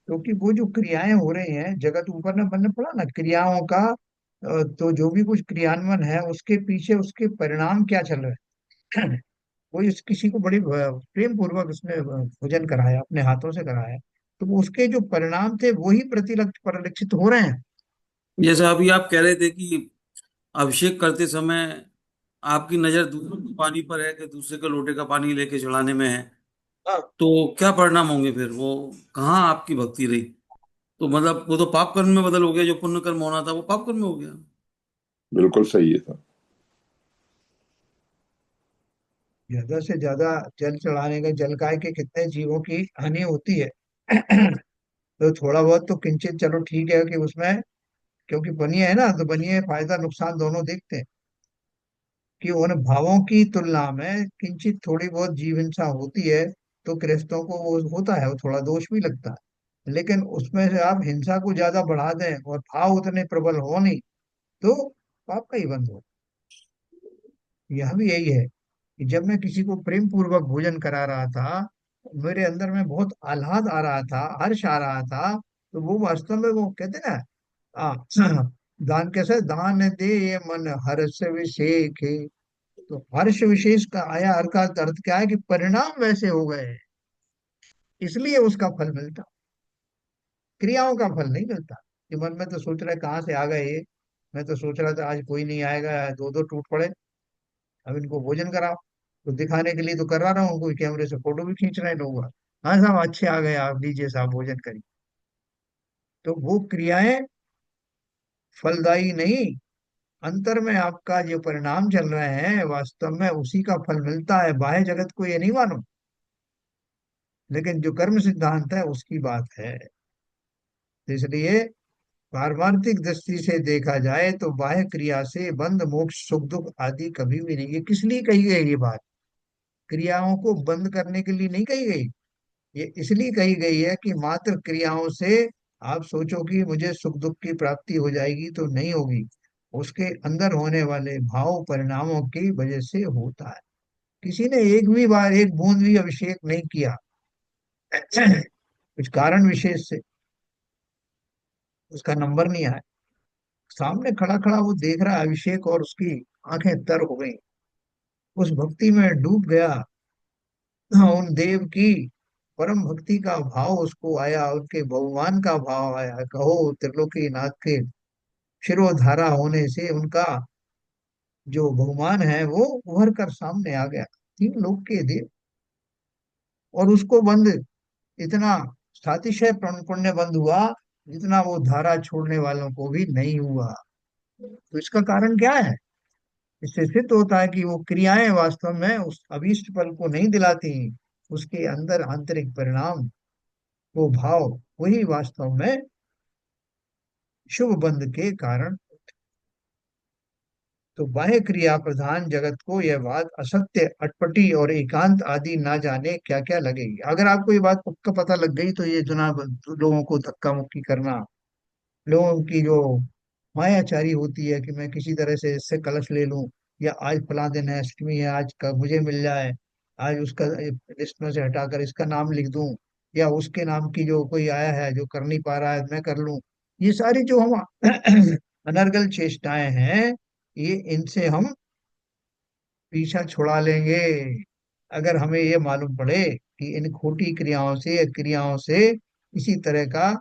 क्योंकि वो जो क्रियाएं हो रही हैं, जगत ऊपर न बनने पड़ा ना क्रियाओं का। तो जो भी कुछ क्रियान्वयन है उसके पीछे उसके परिणाम क्या चल रहे हैं। वो इस किसी को बड़ी प्रेम पूर्वक उसने भोजन कराया, अपने हाथों से कराया, तो वो उसके जो परिणाम थे वही परिलक्षित हो रहे हैं। जैसे अभी आप कह रहे थे कि अभिषेक करते समय आपकी नजर दूसरे के पानी पर है कि दूसरे के लोटे का पानी लेके चढ़ाने में है, हाँ, तो क्या परिणाम होंगे फिर? वो कहाँ आपकी भक्ति रही? तो मतलब वो तो पाप कर्म में बदल हो गया, जो पुण्य कर्म होना था वो पाप कर्म में हो गया। बिल्कुल सही है सर। ज्यादा से ज्यादा जल चढ़ाने का, जल काय के कितने जीवों की हानि होती है। तो थोड़ा बहुत तो किंचित चलो ठीक है कि उसमें, क्योंकि बनिए है ना, तो बनिए फायदा नुकसान दोनों देखते हैं, कि उन भावों की तुलना में किंचित थोड़ी बहुत जीव हिंसा होती है तो गृहस्थों को वो होता है, वो थोड़ा दोष भी लगता है। लेकिन उसमें से आप हिंसा को ज्यादा बढ़ा दें और भाव उतने प्रबल हो नहीं, तो पाप का ही बंद हो। यह भी यही है कि जब मैं किसी को प्रेम पूर्वक भोजन करा रहा था, मेरे अंदर में बहुत आह्लाद आ रहा था, हर्ष आ रहा था, तो वो वास्तव में वो कहते ना, आ, दान कैसे, दान दे ये मन हर्ष विषेक है। तो हर्ष विशेष का आया अर्थ का अर्थ क्या है कि परिणाम वैसे हो गए, इसलिए उसका फल मिलता, क्रियाओं का फल नहीं मिलता। कि मन में तो सोच रहे कहाँ से आ गए ये, मैं तो सोच रहा था आज कोई नहीं आएगा, दो दो टूट पड़े, अब इनको भोजन कराओ। तो दिखाने के लिए तो करा रहा हूँ, कोई कैमरे से फोटो भी खींच रहे हैं लोग, हाँ साहब अच्छे आ गए, आप लीजिए साहब भोजन करिए। तो वो क्रियाएं फलदायी नहीं, अंतर में आपका जो परिणाम चल रहे हैं वास्तव में उसी का फल मिलता है, बाह्य जगत को ये नहीं मानो। लेकिन जो कर्म सिद्धांत है उसकी बात है। तो इसलिए पारमार्थिक दृष्टि से देखा जाए तो बाह्य क्रिया से बंध मोक्ष सुख दुख आदि कभी भी नहीं। ये किस लिए कही गई ये बात? क्रियाओं को बंद करने के लिए नहीं कही गई, ये इसलिए कही गई है कि मात्र क्रियाओं से आप सोचो कि मुझे सुख दुख की प्राप्ति हो जाएगी, तो नहीं होगी। उसके अंदर होने वाले भाव परिणामों की वजह से होता है। किसी ने एक भी बार एक बूंद भी अभिषेक नहीं किया कुछ कारण विशेष से, उसका नंबर नहीं आया, सामने खड़ा खड़ा वो देख रहा है अभिषेक और उसकी आंखें तर हो गई, उस भक्ति में डूब गया। उन देव की परम भक्ति का भाव उसको आया, उनके बहुमान का भाव आया, कहो त्रिलोकी नाथ के शिरोधारा होने से उनका जो बहुमान है वो उभर कर सामने आ गया, तीन लोक के देव। और उसको बंद इतना सातिशय पुण्य बंद हुआ जितना वो धारा छोड़ने वालों को भी नहीं हुआ। तो इसका कारण क्या है? इससे सिद्ध होता है कि वो क्रियाएं वास्तव में उस अभीष्ट फल को नहीं दिलाती, उसके अंदर आंतरिक परिणाम, वो भाव, वही वास्तव में शुभ बंध के कारण। तो बाह्य क्रिया प्रधान जगत को यह बात असत्य, अटपटी और एकांत आदि ना जाने क्या क्या लगेगी। अगर आपको ये बात पक्का पता लग गई तो ये जुना लोगों को धक्का मुक्की करना, लोगों की जो मायाचारी होती है कि मैं किसी तरह से इससे कलश ले लूं, या आज फला दिन है, अष्टमी है, आज का मुझे मिल जाए, आज उसका लिस्ट में से हटाकर इसका नाम लिख दूं, या उसके नाम की जो कोई आया है जो कर नहीं पा रहा है मैं कर लूं। ये सारी जो हम अनर्गल चेष्टाएं हैं, ये इनसे हम पीछा छुड़ा लेंगे अगर हमें ये मालूम पड़े कि इन खोटी क्रियाओं से या क्रियाओं से किसी तरह का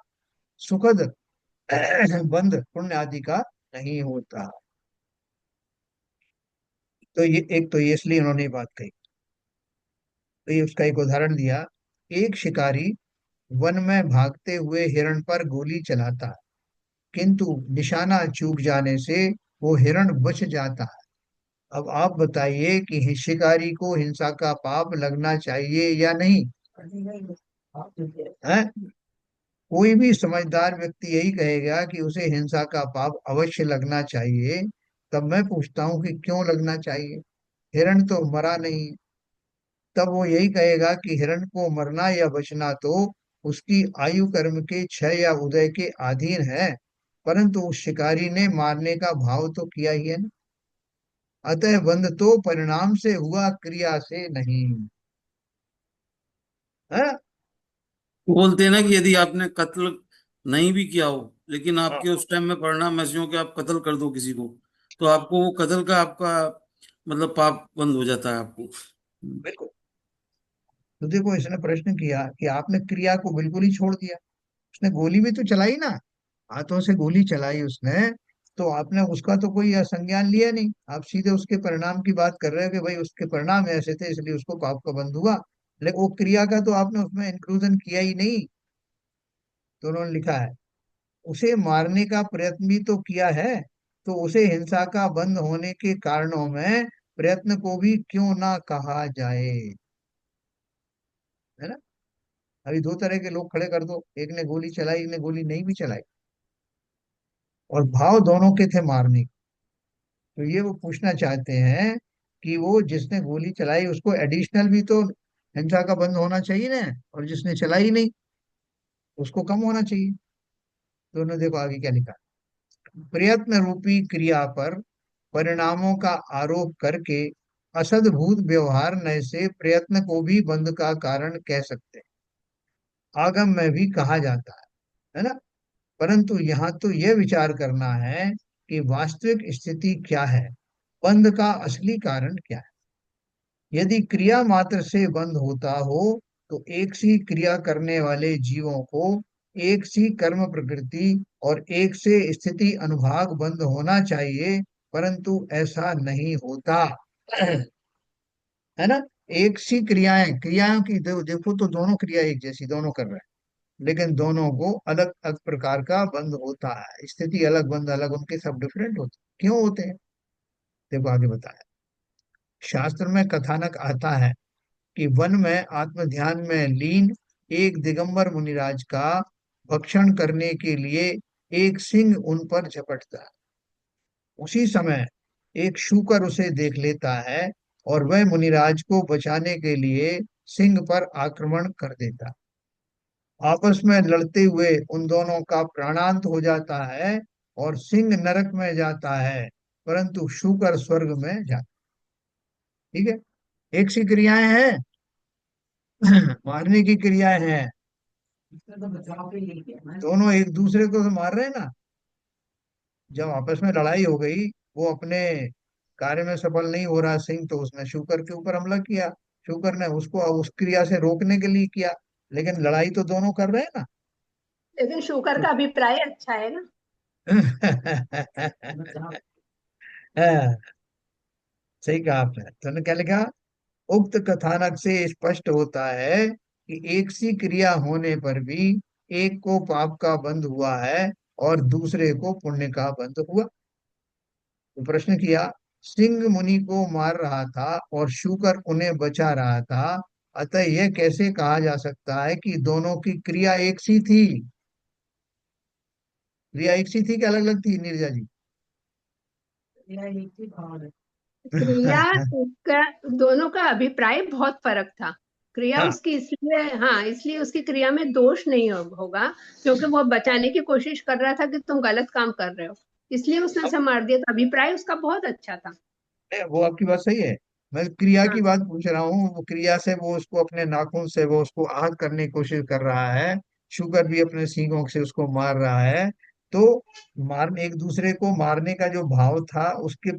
सुखद बंध पुण्य आदि का नहीं होता। तो ये एक, तो ये इसलिए उन्होंने ये बात कही। तो ये उसका एक उदाहरण दिया। एक शिकारी वन में भागते हुए हिरण पर गोली चलाता है, किंतु निशाना चूक जाने से वो हिरण बच जाता है। अब आप बताइए कि शिकारी को हिंसा का पाप लगना चाहिए या नहीं? है? कोई भी समझदार व्यक्ति यही कहेगा कि उसे हिंसा का पाप अवश्य लगना चाहिए। तब मैं पूछता हूँ कि क्यों लगना चाहिए? हिरण तो मरा नहीं। तब वो यही कहेगा कि हिरण को मरना या बचना तो उसकी आयु कर्म के क्षय या उदय के अधीन है, परंतु उस शिकारी ने मारने का भाव तो किया ही है ना। अतः बंध तो परिणाम से हुआ, क्रिया से नहीं है। बोलते हैं ना कि यदि आपने कत्ल नहीं भी किया हो, लेकिन हाँ, आपके उस टाइम में परिणाम ऐसे हो कि आप कत्ल कर दो किसी को, तो आपको वो कत्ल का आपका मतलब पाप बंद हो जाता है आपको। बिल्कुल। तो देखो इसने प्रश्न किया कि आपने क्रिया को बिल्कुल ही छोड़ दिया, उसने गोली भी तो चलाई ना, हाथों से गोली चलाई उसने, तो आपने उसका तो कोई संज्ञान लिया नहीं, आप सीधे उसके परिणाम की बात कर रहे हो कि भाई उसके परिणाम ऐसे थे इसलिए उसको पाप का बंध हुआ, लेकिन वो क्रिया का तो आपने उसमें इंक्लूजन किया ही नहीं। तो उन्होंने लिखा है उसे मारने का प्रयत्न भी तो किया है, तो उसे हिंसा का बंद होने के कारणों में प्रयत्न को भी क्यों ना कहा जाए। है ना। अभी दो तरह के लोग खड़े कर दो, एक ने गोली चलाई, एक ने गोली नहीं भी चलाई, और भाव दोनों के थे मारने के। तो ये वो पूछना चाहते हैं कि वो जिसने गोली चलाई उसको एडिशनल भी तो हिंसा का बंद होना चाहिए ना, और जिसने चलाई नहीं उसको कम होना चाहिए। दोनों देखो आगे क्या लिखा। प्रयत्न रूपी क्रिया पर परिणामों का आरोप करके असद्भूत व्यवहार न से प्रयत्न को भी बंध का कारण कह सकते हैं, आगम में भी कहा जाता है ना। परंतु यहाँ तो यह विचार करना है कि वास्तविक स्थिति क्या है, बंध का असली कारण क्या है। यदि क्रिया मात्र से बंध होता हो तो एक सी क्रिया करने वाले जीवों को एक सी कर्म प्रकृति और एक से स्थिति अनुभाग बंध होना चाहिए, परंतु ऐसा नहीं होता। है ना। एक सी क्रियाएं, क्रियाओं की देखो तो दोनों क्रिया एक जैसी दोनों कर रहे हैं, लेकिन दोनों को अलग अलग प्रकार का बंध होता है, स्थिति अलग बंध अलग, उनके सब डिफरेंट होते हैं। क्यों होते हैं, देखो आगे बताया। शास्त्र में कथानक आता है कि वन में आत्म ध्यान में लीन एक दिगंबर मुनिराज का भक्षण करने के लिए एक सिंह उन पर झपटता है। उसी समय एक शूकर उसे देख लेता है और वह मुनिराज को बचाने के लिए सिंह पर आक्रमण कर देता है। आपस में लड़ते हुए उन दोनों का प्राणांत हो जाता है और सिंह नरक में जाता है, परंतु शूकर स्वर्ग में जाता। ठीक है। एक सी क्रियाएं हैं। मारने की क्रियाएं हैं, दोनों एक दूसरे को तो मार रहे हैं ना। जब आपस में लड़ाई हो गई, वो अपने कार्य में सफल नहीं हो रहा सिंह, तो उसने शूकर के ऊपर हमला किया। शूकर ने उसको उस क्रिया से रोकने के लिए किया, लेकिन लड़ाई तो दोनों कर रहे हैं लेकिन शुकर ना। का अभिप्राय अच्छा है ना। हाँ, सही कहा आपने। तुमने क्या लिखा। उक्त कथानक से स्पष्ट होता है कि एक सी क्रिया होने पर भी एक को पाप का बंध हुआ है और दूसरे को पुण्य का बंध हुआ। तो प्रश्न किया, सिंह मुनि को मार रहा था और शूकर उन्हें बचा रहा था, अतः यह कैसे कहा जा सकता है कि दोनों की क्रिया एक सी थी। क्रिया एक सी थी कि अलग अलग थी नीरजा जी। क्रिया का, दोनों का अभिप्राय बहुत फर्क था। क्रिया हाँ। उसकी इसलिए, हाँ, इसलिए उसकी क्रिया में दोष नहीं होगा, क्योंकि वो बचाने की कोशिश कर रहा था कि तुम गलत काम कर रहे हो, इसलिए उसने अब उसे मार दिया। तो अभिप्राय उसका बहुत अच्छा था। वो आपकी बात सही है, मैं क्रिया हाँ की बात पूछ रहा हूँ। वो क्रिया से वो उसको अपने नाखून से वो उसको आहत करने की कोशिश कर रहा है, शुगर भी अपने सींगों से उसको मार रहा है। तो मार एक दूसरे को मारने का जो भाव था, उसके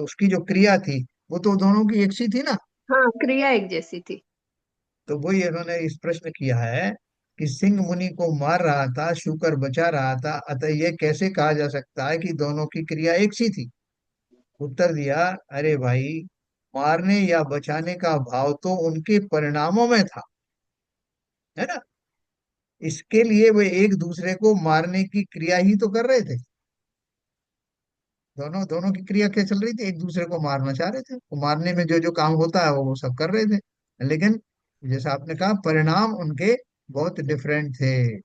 उसकी जो क्रिया थी वो तो दोनों की एक सी थी ना। हाँ, क्रिया एक जैसी थी। तो वही इन्होंने इस प्रश्न किया है कि सिंह मुनि को मार रहा था, शुकर बचा रहा था, अतः यह कैसे कहा जा सकता है कि दोनों की क्रिया एक सी थी। उत्तर दिया, अरे भाई, मारने या बचाने का भाव तो उनके परिणामों में था, है ना। इसके लिए वे एक दूसरे को मारने की क्रिया ही तो कर रहे थे। दोनों दोनों की क्रिया क्या चल रही थी, एक दूसरे को मारना चाह रहे थे। वो मारने में जो जो काम होता है वो सब कर रहे थे, लेकिन जैसा आपने कहा परिणाम उनके बहुत डिफरेंट थे।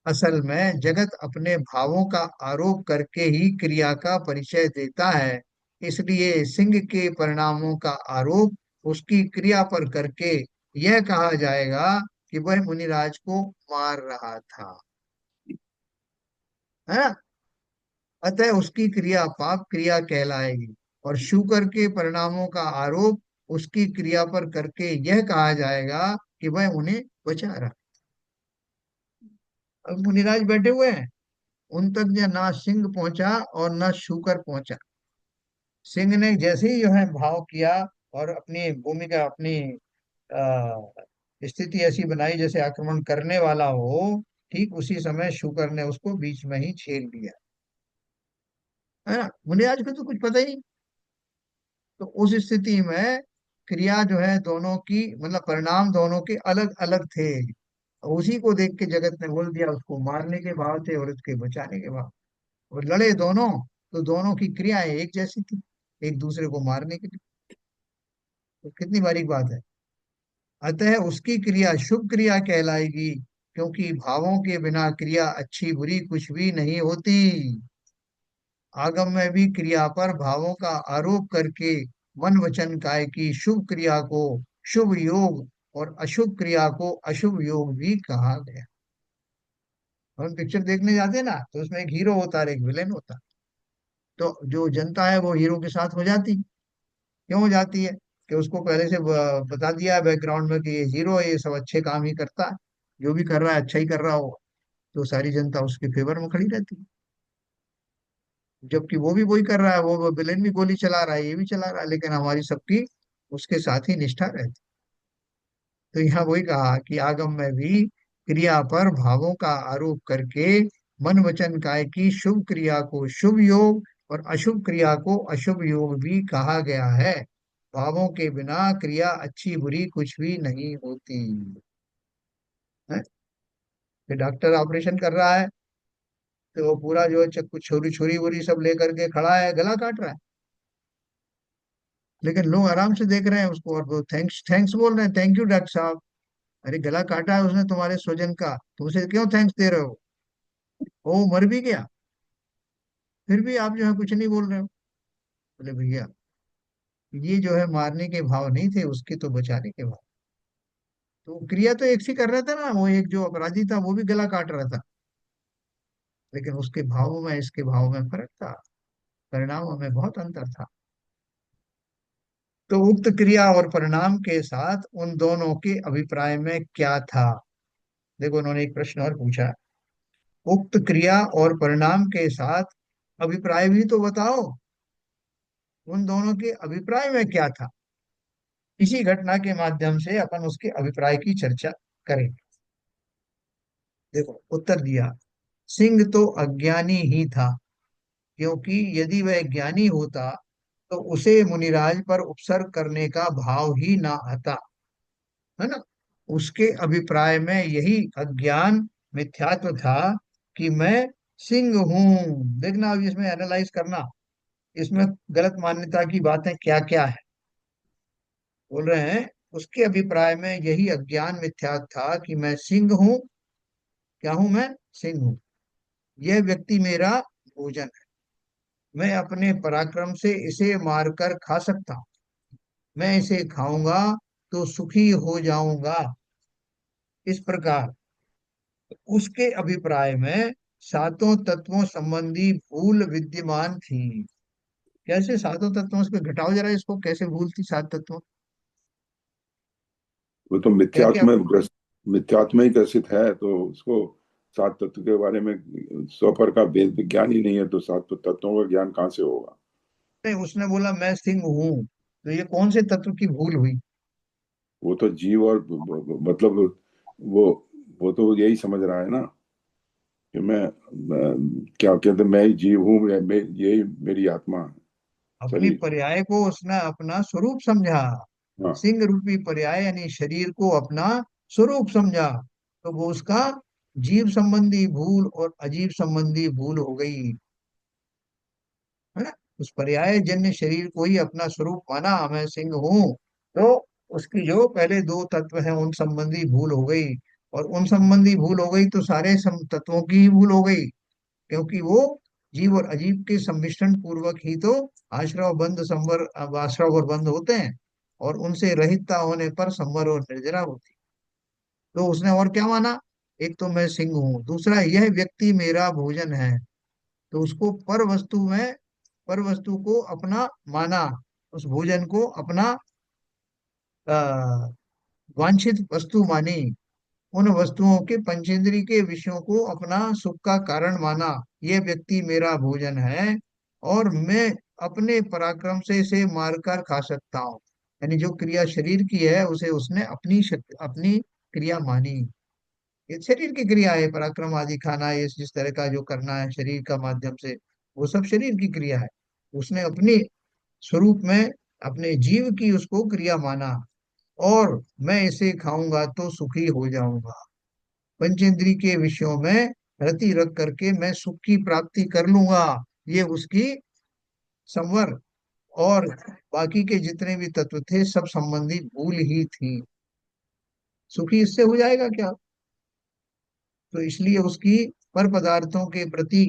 असल में जगत अपने भावों का आरोप करके ही क्रिया का परिचय देता है, इसलिए सिंह के परिणामों का आरोप उसकी क्रिया पर करके यह कहा जाएगा कि वह मुनिराज को मार रहा था। है ना। अतः उसकी क्रिया पाप क्रिया कहलाएगी, और शूकर के परिणामों का आरोप उसकी क्रिया पर करके यह कहा जाएगा कि वह उन्हें बचा रहा। अब मुनिराज बैठे हुए हैं, उन तक जो ना सिंह पहुंचा और ना शूकर पहुंचा। सिंह ने जैसे ही जो है भाव किया और अपनी भूमिका, अपनी स्थिति ऐसी बनाई जैसे आक्रमण करने वाला हो, ठीक उसी समय शूकर ने उसको बीच में ही छेड़ दिया। है ना, बुनियाद को तो कुछ पता ही नहीं। तो उस स्थिति में क्रिया जो है दोनों की, मतलब परिणाम दोनों के अलग अलग थे। उसी को देख के जगत ने बोल दिया उसको मारने के भाव थे और उसके बचाने के भाव। और लड़े दोनों, तो दोनों की क्रियाएं एक जैसी थी, एक दूसरे को मारने के लिए। तो कितनी बारीक बात है। अतः उसकी क्रिया शुभ क्रिया कहलाएगी, क्योंकि भावों के बिना क्रिया अच्छी बुरी कुछ भी नहीं होती। आगम में भी क्रिया पर भावों का आरोप करके मन वचन काय की शुभ क्रिया को शुभ योग और अशुभ क्रिया को अशुभ योग भी कहा गया। हम पिक्चर देखने जाते हैं ना, तो उसमें एक हीरो होता है और एक विलेन होता है। तो जो जनता है वो हीरो के साथ हो जाती। क्यों हो जाती है? कि उसको पहले से बता दिया है बैकग्राउंड में कि ये हीरो है, ये सब अच्छे काम ही करता है, जो भी कर रहा है अच्छा ही कर रहा हो। तो सारी जनता उसके फेवर में खड़ी रहती है। जबकि वो भी वही कर रहा है, वो विलेन भी गोली चला रहा है, ये भी चला रहा है, लेकिन हमारी सबकी उसके साथ ही निष्ठा रहती। तो यहाँ वही कहा कि आगम में भी क्रिया पर भावों का आरोप करके मन वचन काय की शुभ क्रिया को शुभ योग और अशुभ क्रिया को अशुभ योग भी कहा गया है। भावों के बिना क्रिया अच्छी बुरी कुछ भी नहीं होती है। फिर डॉक्टर ऑपरेशन कर रहा है, तो वो पूरा जो है चक्कू छुरी छुरी वुरी सब लेकर के खड़ा है, गला काट रहा है। लेकिन लोग आराम से देख रहे हैं उसको, और वो थैंक्स थैंक्स बोल रहे हैं, थैंक यू डॉक्टर साहब। अरे गला काटा है उसने तुम्हारे स्वजन का, तो उसे क्यों थैंक्स दे रहे हो? वो मर भी गया, फिर भी आप जो है कुछ नहीं बोल रहे हो। बोले भैया, ये जो है मारने के भाव नहीं थे उसके, तो बचाने के भाव। तो क्रिया तो एक सी कर रहा था ना, वो एक जो अपराधी था वो भी गला काट रहा था, लेकिन उसके भावों में इसके भाव में फर्क था, परिणामों में बहुत अंतर था। तो उक्त क्रिया और परिणाम के साथ उन दोनों के अभिप्राय में क्या था? देखो उन्होंने एक प्रश्न और पूछा। उक्त क्रिया और परिणाम के साथ अभिप्राय भी तो बताओ, उन दोनों के अभिप्राय में क्या था? इसी घटना के माध्यम से अपन उसके अभिप्राय की चर्चा करेंगे। देखो उत्तर दिया, सिंह तो अज्ञानी ही था, क्योंकि यदि वह ज्ञानी होता तो उसे मुनिराज पर उपसर्ग करने का भाव ही ना आता, है ना। उसके अभिप्राय में यही अज्ञान मिथ्यात्व था कि मैं सिंह हूं। देखना अब इसमें एनालाइज करना, इसमें गलत मान्यता की बातें क्या क्या है। बोल रहे हैं उसके अभिप्राय में यही अज्ञान मिथ्या था कि मैं सिंह हूँ। क्या हूं मैं? सिंह हूँ। यह व्यक्ति मेरा भोजन है, मैं अपने पराक्रम से इसे मारकर खा सकता हूँ, मैं इसे खाऊंगा तो सुखी हो जाऊंगा। इस प्रकार उसके अभिप्राय में सातों तत्वों संबंधी भूल विद्यमान थी। कैसे सातों तत्वों से घटाओ जरा इसको, कैसे भूल थी सात तत्वों? वो तो क्या क्या? मिथ्यात्म ही ग्रसित है, तो उसको सात तत्व के बारे में सौ पर का वेद विज्ञान ही नहीं है, तो सात तत्वों का ज्ञान कहाँ से होगा? नहीं, उसने बोला मैं सिंह हूं, तो ये कौन से तत्व की भूल हुई? वो तो जीव और मतलब वो वो तो यही समझ रहा है ना कि क्या कहते हैं, मैं ही जीव हूँ, यही मेरी आत्मा है, अपनी शरीर। पर्याय को उसने अपना स्वरूप समझा। हाँ। सिंह रूपी पर्याय यानी शरीर को अपना स्वरूप समझा, तो वो उसका जीव संबंधी भूल और अजीव संबंधी भूल हो गई, है ना। उस पर्याय जन्य शरीर को ही अपना स्वरूप माना, मैं सिंह हूं, तो उसकी जो पहले दो तत्व हैं उन संबंधी भूल हो गई। और उन संबंधी भूल हो गई तो सारे तत्वों की ही भूल हो गई, क्योंकि वो जीव और अजीव के सम्मिश्रण पूर्वक ही तो आश्रव बंध संवर आश्रव और बंध होते हैं, और उनसे रहितता होने पर संवर और निर्जरा होती। तो उसने और क्या माना? एक तो मैं सिंह हूँ, दूसरा यह व्यक्ति मेरा भोजन है। तो उसको पर वस्तु को अपना माना, उस भोजन को अपना आ, वांछित वस्तु मानी, उन वस्तुओं के पंचेंद्रिय के विषयों को अपना सुख का कारण माना। ये व्यक्ति मेरा भोजन है और मैं अपने पराक्रम से इसे मारकर खा सकता हूँ। यानी जो क्रिया शरीर की है उसे उसने अपनी शक्ति, अपनी क्रिया मानी। ये शरीर की क्रिया है, पराक्रम आदि खाना, ये जिस तरह का जो करना है शरीर का माध्यम से, वो सब शरीर की क्रिया है। उसने अपने स्वरूप में अपने जीव की उसको क्रिया माना, और मैं इसे खाऊंगा तो सुखी हो जाऊंगा। पंचेंद्री के विषयों में रति रख करके मैं सुख की प्राप्ति कर लूंगा, ये उसकी संवर। और बाकी के जितने भी तत्व थे सब संबंधी भूल ही थी। सुखी इससे हो जाएगा क्या? तो इसलिए उसकी पर पदार्थों के प्रति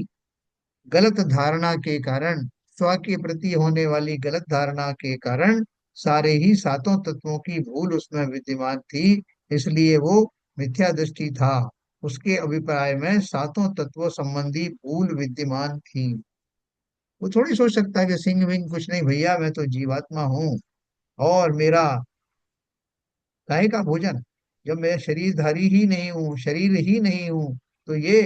गलत धारणा के कारण, स्व के प्रति होने वाली गलत धारणा के कारण सारे ही सातों तत्वों की भूल उसमें विद्यमान थी। इसलिए वो मिथ्या दृष्टि था। उसके अभिप्राय में सातों तत्वों संबंधी भूल विद्यमान थी। वो थोड़ी सोच सकता है कि सिंह विंह कुछ नहीं भैया, मैं तो जीवात्मा हूँ, और मेरा काहे का भोजन, जब मैं शरीरधारी ही नहीं हूँ, शरीर ही नहीं हूँ, तो ये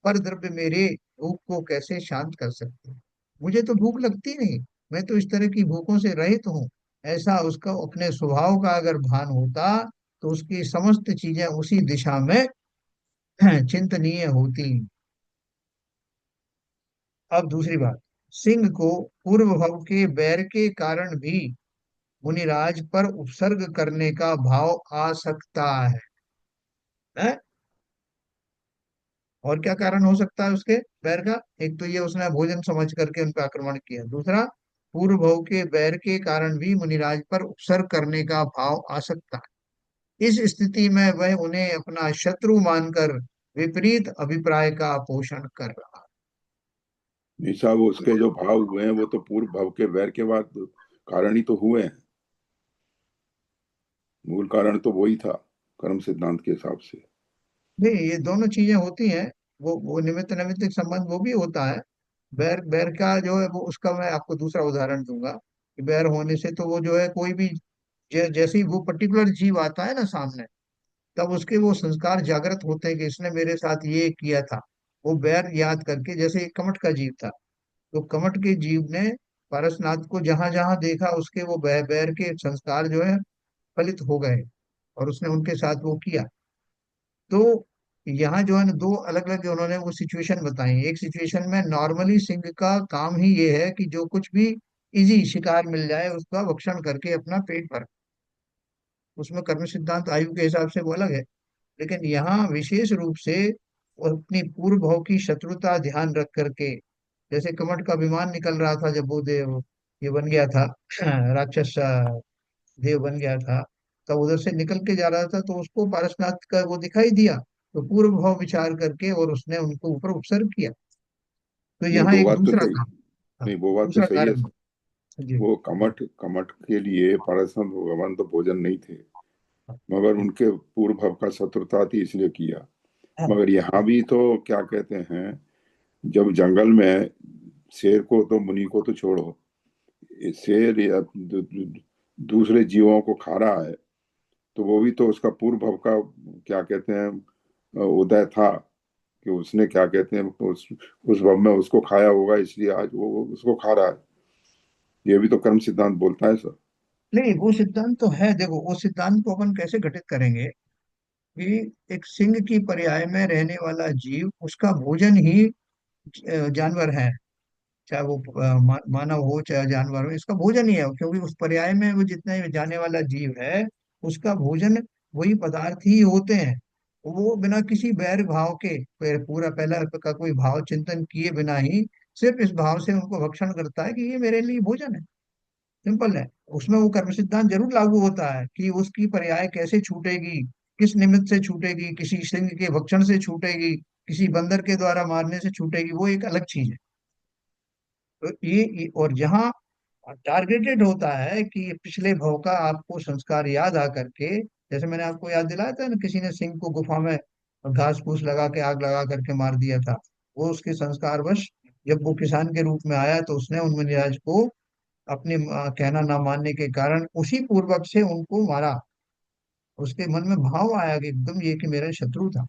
पर द्रव्य मेरे भूख को कैसे शांत कर सकते हैं? मुझे तो भूख लगती नहीं, मैं तो इस तरह की भूखों से रहित हूँ। ऐसा उसका अपने स्वभाव का अगर भान होता, तो उसकी समस्त चीजें उसी दिशा में चिंतनीय होती। अब दूसरी बात, सिंह को पूर्व भव के बैर के कारण भी मुनिराज पर उपसर्ग करने का भाव आ सकता है? और क्या कारण हो सकता है उसके बैर का? एक तो ये उसने भोजन समझ करके उन पर आक्रमण किया, दूसरा पूर्व भव के बैर के कारण भी मुनिराज पर उपसर्ग करने का भाव आ सकता है। इस स्थिति में वह उन्हें अपना शत्रु मानकर विपरीत अभिप्राय का पोषण कर रहा निशा, वो उसके जो भाव हुए हैं वो तो पूर्व भाव के वैर के बाद कारण ही तो हुए हैं। मूल कारण तो वही था कर्म सिद्धांत के हिसाब से। नहीं, ये दोनों चीजें होती हैं। वो निमित्त नैमित्तिक संबंध वो भी होता है। बैर बैर का जो है वो, उसका मैं आपको दूसरा उदाहरण दूंगा कि बैर होने से तो वो जो है कोई भी जैसे ही वो पर्टिकुलर जीव आता है ना सामने, तब उसके वो संस्कार जागृत होते हैं कि इसने मेरे साथ ये किया था। वो बैर याद करके, जैसे एक कमट का जीव था, तो कमट के जीव ने पारसनाथ को जहां जहां देखा, उसके वो बैर के संस्कार जो है फलित हो गए, और उसने उनके साथ वो किया। तो यहाँ जो है ना, दो अलग अलग उन्होंने वो सिचुएशन बताई। एक सिचुएशन में नॉर्मली सिंह का काम ही ये है कि जो कुछ भी इजी शिकार मिल जाए उसका भक्षण करके अपना पेट भर, उसमें कर्म सिद्धांत आयु के हिसाब से वो अलग है। लेकिन यहाँ विशेष रूप से वो अपनी पूर्व भाव की शत्रुता ध्यान रख करके, जैसे कमट का विमान निकल रहा था जब वो देव ये बन गया था, राक्षस देव बन गया था, तब उधर से निकल के जा रहा था, तो उसको पारसनाथ का वो दिखाई दिया, तो पूर्व भाव विचार करके और उसने उनको ऊपर उपसर्ग किया। तो नहीं यहाँ वो एक बात तो दूसरा सही, काम, हाँ, नहीं वो बात तो दूसरा सही है। कारण जी। वो कमठ कमठ के लिए पारसनाथ भगवान तो भोजन नहीं थे, मगर उनके पूर्व भाव का शत्रुता थी इसलिए किया। हाँ, मगर यहाँ भी तो क्या कहते हैं, जब जंगल में शेर को तो मुनि को तो छोड़ो, ये शेर या दूसरे जीवों को खा रहा है, तो वो भी तो उसका पूर्व भाव का क्या कहते हैं उदय था, कि उसने क्या कहते हैं उस भाव में उसको खाया होगा, इसलिए आज वो उसको खा रहा है। ये भी तो कर्म सिद्धांत बोलता है सर। नहीं वो सिद्धांत तो है। देखो, वो सिद्धांत को अपन कैसे घटित करेंगे कि एक सिंह की पर्याय में रहने वाला जीव, उसका भोजन ही जानवर है, चाहे वो मानव हो चाहे जानवर हो, इसका भोजन ही है, क्योंकि उस पर्याय में वो जितने जाने वाला जीव है उसका भोजन वही पदार्थ ही होते हैं। वो बिना किसी बैर भाव के, पूरा पहला का कोई भाव चिंतन किए बिना ही सिर्फ इस भाव से उनको भक्षण करता है कि ये मेरे लिए भोजन है। सिंपल है। उसमें वो कर्म सिद्धांत जरूर लागू होता है कि उसकी पर्याय कैसे छूटेगी, किस निमित्त से छूटेगी, किसी सिंह के भक्षण से छूटेगी, किसी बंदर के द्वारा मारने से छूटेगी, वो एक अलग चीज है। तो और जहाँ टारगेटेड होता है कि पिछले भव का आपको संस्कार याद आ करके, जैसे मैंने आपको याद दिलाया था ना, किसी ने सिंह को गुफा में घास फूस लगा के आग लगा करके मार दिया था, वो उसके संस्कार वश जब वो किसान के रूप में आया, तो उसने उन मुनिराज को अपने कहना ना मानने के कारण उसी पूर्वक से उनको मारा। उसके मन में भाव आया कि एकदम ये कि मेरा शत्रु था।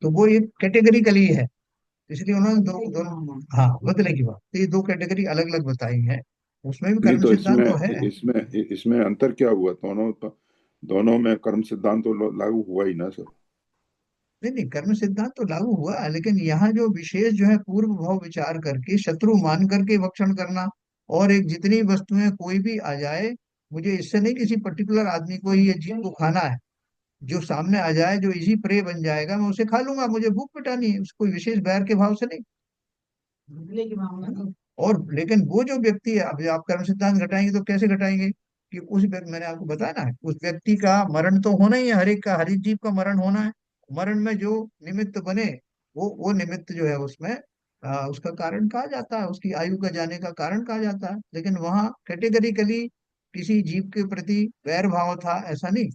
तो वो एक कैटेगरिकली है, इसलिए उन्होंने दोनों हाँ बदले की बात, तो ये दो कैटेगरी अलग अलग बताई है। उसमें भी नहीं कर्म तो सिद्धांत तो है। इसमें इसमें इसमें अंतर क्या हुआ? दोनों में कर्म सिद्धांत तो लागू हुआ ही ना सर। नहीं नहीं, कर्म सिद्धांत तो लागू हुआ है, लेकिन यहाँ जो विशेष जो है पूर्व भाव विचार करके शत्रु मान करके भक्षण करना, और एक जितनी वस्तुएं कोई भी आ जाए, मुझे इससे नहीं किसी पर्टिकुलर आदमी को ही ये जीव को खाना है, जो सामने आ जाए जो इजी प्रे बन जाएगा मैं उसे खा लूंगा, मुझे भूख मिटानी है, उसको विशेष बैर के भाव से नहीं। बदले की भावना है ना। और लेकिन वो जो व्यक्ति है, अब आप कर्म सिद्धांत घटाएंगे तो कैसे घटाएंगे, कि उस व्यक्ति, मैंने आपको बताया ना, उस व्यक्ति का मरण तो होना ही है, हर एक का, हर एक जीव का मरण होना है। मरण में जो निमित्त बने, वो निमित्त जो है उसमें उसका कारण कहा जाता है, उसकी आयु का जाने का कारण कहा जाता है। लेकिन वहाँ कैटेगरिकली किसी जीव के प्रति वैर भाव था ऐसा नहीं।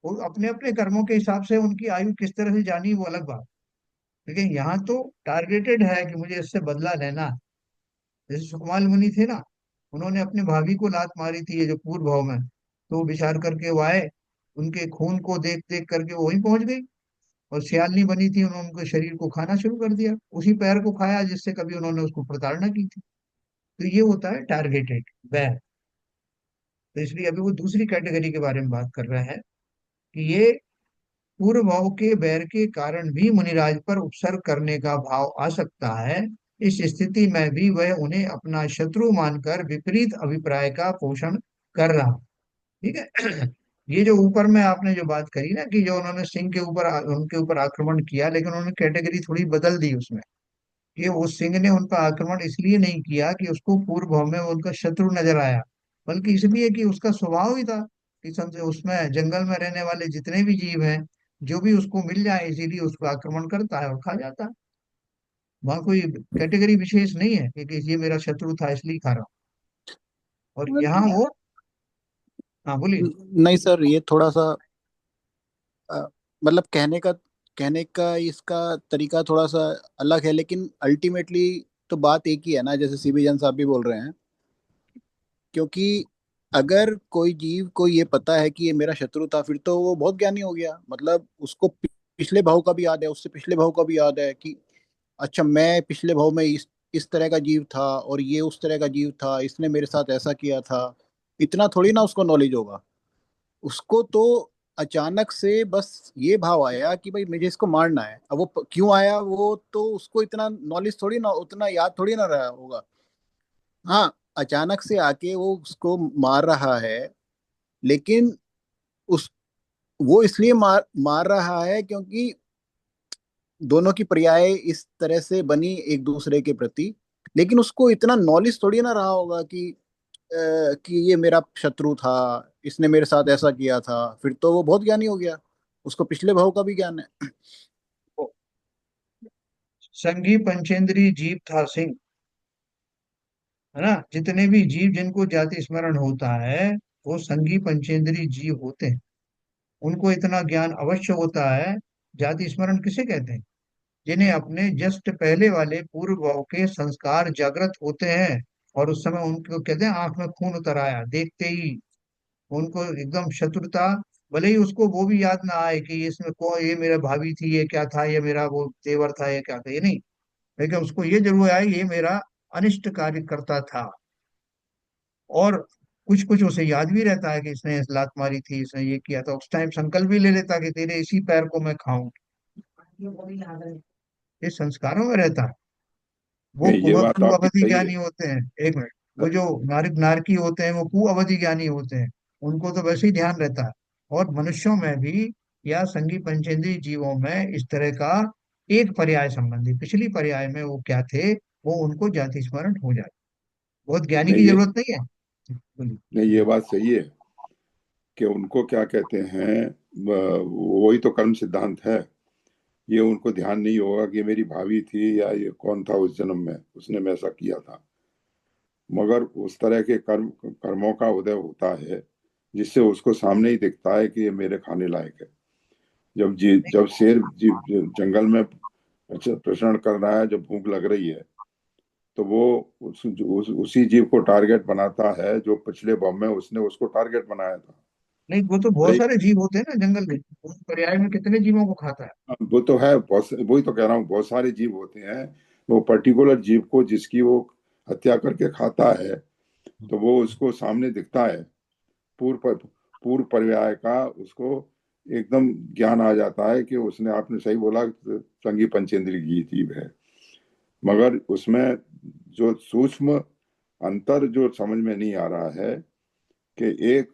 वो अपने अपने कर्मों के हिसाब से उनकी आयु किस तरह से जानी वो अलग बात। लेकिन यहाँ तो टारगेटेड है कि मुझे इससे बदला लेना है। जैसे सुकमाल मुनि थे ना, उन्होंने अपने भाभी को लात मारी थी, ये जो पूर्व भाव में, तो वो विचार करके वो आए, उनके खून को देख देख करके वो वहीं पहुंच गई, और सियालनी बनी थी, उन्होंने उनके शरीर को खाना शुरू कर दिया, उसी पैर को खाया जिससे कभी उन्होंने उसको प्रताड़ना की थी। तो ये होता है टारगेटेड बैर। तो इसलिए अभी वो दूसरी कैटेगरी के बारे में बात कर रहे हैं, कि ये पूर्व भाव के बैर के कारण भी मुनिराज पर उपसर्ग करने का भाव आ सकता है। इस स्थिति में भी वह उन्हें अपना शत्रु मानकर विपरीत अभिप्राय का पोषण कर रहा। ठीक है। ये जो ऊपर में आपने जो बात करी ना, कि जो उन्होंने सिंह के ऊपर उनके ऊपर आक्रमण किया, लेकिन उन्होंने कैटेगरी थोड़ी बदल दी उसमें, कि उस सिंह ने उन पर आक्रमण इसलिए नहीं किया कि उसको पूर्व भाव में वो उनका शत्रु नजर आया, बल्कि इसलिए कि उसका स्वभाव ही था कि उसमें जंगल में रहने वाले जितने भी जीव हैं, जो भी उसको मिल जाए इसीलिए उसको आक्रमण करता है और खा जाता है। वहां कोई कैटेगरी विशेष नहीं है कि ये मेरा शत्रु था इसलिए खा रहा हूँ। और यहाँ वो, हाँ बोलिए। नहीं सर, ये थोड़ा सा मतलब कहने का इसका तरीका थोड़ा सा अलग है, लेकिन अल्टीमेटली तो बात एक ही है ना, जैसे सीबी जान साहब भी बोल रहे हैं। क्योंकि अगर कोई जीव को ये पता है कि ये मेरा शत्रु था, फिर तो वो बहुत ज्ञानी हो गया। मतलब उसको पिछले भाव का भी याद है, उससे पिछले भाव का भी याद है कि अच्छा, मैं पिछले भाव में इस तरह का जीव था और ये उस तरह का जीव था, इसने मेरे साथ ऐसा किया था। इतना थोड़ी ना उसको नॉलेज होगा। उसको तो अचानक से बस ये भाव आया कि भाई मुझे इसको मारना है। अब वो क्यों आया, वो तो उसको इतना नॉलेज थोड़ी ना, उतना याद थोड़ी ना रहा होगा। हाँ, अचानक से आके वो उसको मार रहा है, लेकिन उस वो इसलिए मार मार रहा है क्योंकि दोनों की पर्याय इस तरह से बनी एक दूसरे के प्रति। लेकिन उसको इतना नॉलेज थोड़ी ना रहा होगा कि ये मेरा शत्रु था, इसने मेरे साथ ऐसा किया था। फिर तो वो बहुत ज्ञानी हो गया, उसको पिछले भाव का भी ज्ञान है। संघी पंचेंद्री जीव था सिंह, है ना। जितने भी जीव जिनको जाति स्मरण होता है, वो संघी पंचेंद्री जीव होते हैं, उनको इतना ज्ञान अवश्य होता है। जाति स्मरण किसे कहते हैं, जिन्हें अपने जस्ट पहले वाले पूर्व भाव के संस्कार जागृत होते हैं, और उस समय उनको कहते हैं आंख में खून उतर आया देखते ही, उनको एकदम शत्रुता, भले ही उसको वो भी याद ना आए कि इसमें को ये मेरा भाभी थी, ये क्या था, ये मेरा वो तेवर था, ये क्या था, ये नहीं, लेकिन उसको ये जरूर आए ये मेरा अनिष्ट कार्य करता था। और कुछ कुछ उसे याद भी रहता है कि इसने लात मारी थी, इसने ये किया था, उस टाइम संकल्प भी ले लेता कि तेरे इसी पैर को मैं खाऊं। ये संस्कारों में रहता है। वो नहीं, ये बात कु आपकी अवधि सही ज्ञानी है। होते हैं, एक मिनट, वो जो नारकी होते हैं वो कु अवधि ज्ञानी होते हैं, उनको तो वैसे ही ध्यान रहता है। और मनुष्यों में भी या संगी पंचेंद्रिय जीवों में इस तरह का एक पर्याय संबंधी, पिछली पर्याय में वो क्या थे, वो उनको जाति स्मरण हो जाए, बहुत ज्ञानी नहीं की ये जरूरत नहीं है। बोलिए। नहीं, ये बात सही है कि उनको क्या कहते हैं, वही तो कर्म सिद्धांत है। ये उनको ध्यान नहीं होगा कि मेरी भाभी थी या ये कौन था उस जन्म में, उसने मैं ऐसा किया था। मगर उस तरह के कर्मों का उदय होता है जिससे उसको सामने ही दिखता है कि ये मेरे खाने लायक है। जब शेर जंगल में प्रचरण कर रहा है, जब भूख लग रही है, तो वो उसी जीव को टारगेट बनाता है जो पिछले बम में उसने उसको टारगेट बनाया था। नहीं, वो तो बहुत भाई, सारे जीव होते हैं ना जंगल में, उस पर्याय में कितने जीवों को खाता है। वो तो है, वही तो कह रहा हूँ, बहुत सारे जीव होते हैं। वो पर्टिकुलर जीव को जिसकी वो हत्या करके खाता है, तो वो उसको सामने दिखता है, पूर्व पूर्व पर्याय का उसको एकदम ज्ञान आ जाता है कि उसने, आपने सही बोला, संगी पंचेंद्रिय की जीव है, मगर उसमें जो सूक्ष्म अंतर जो समझ में नहीं आ रहा है कि एक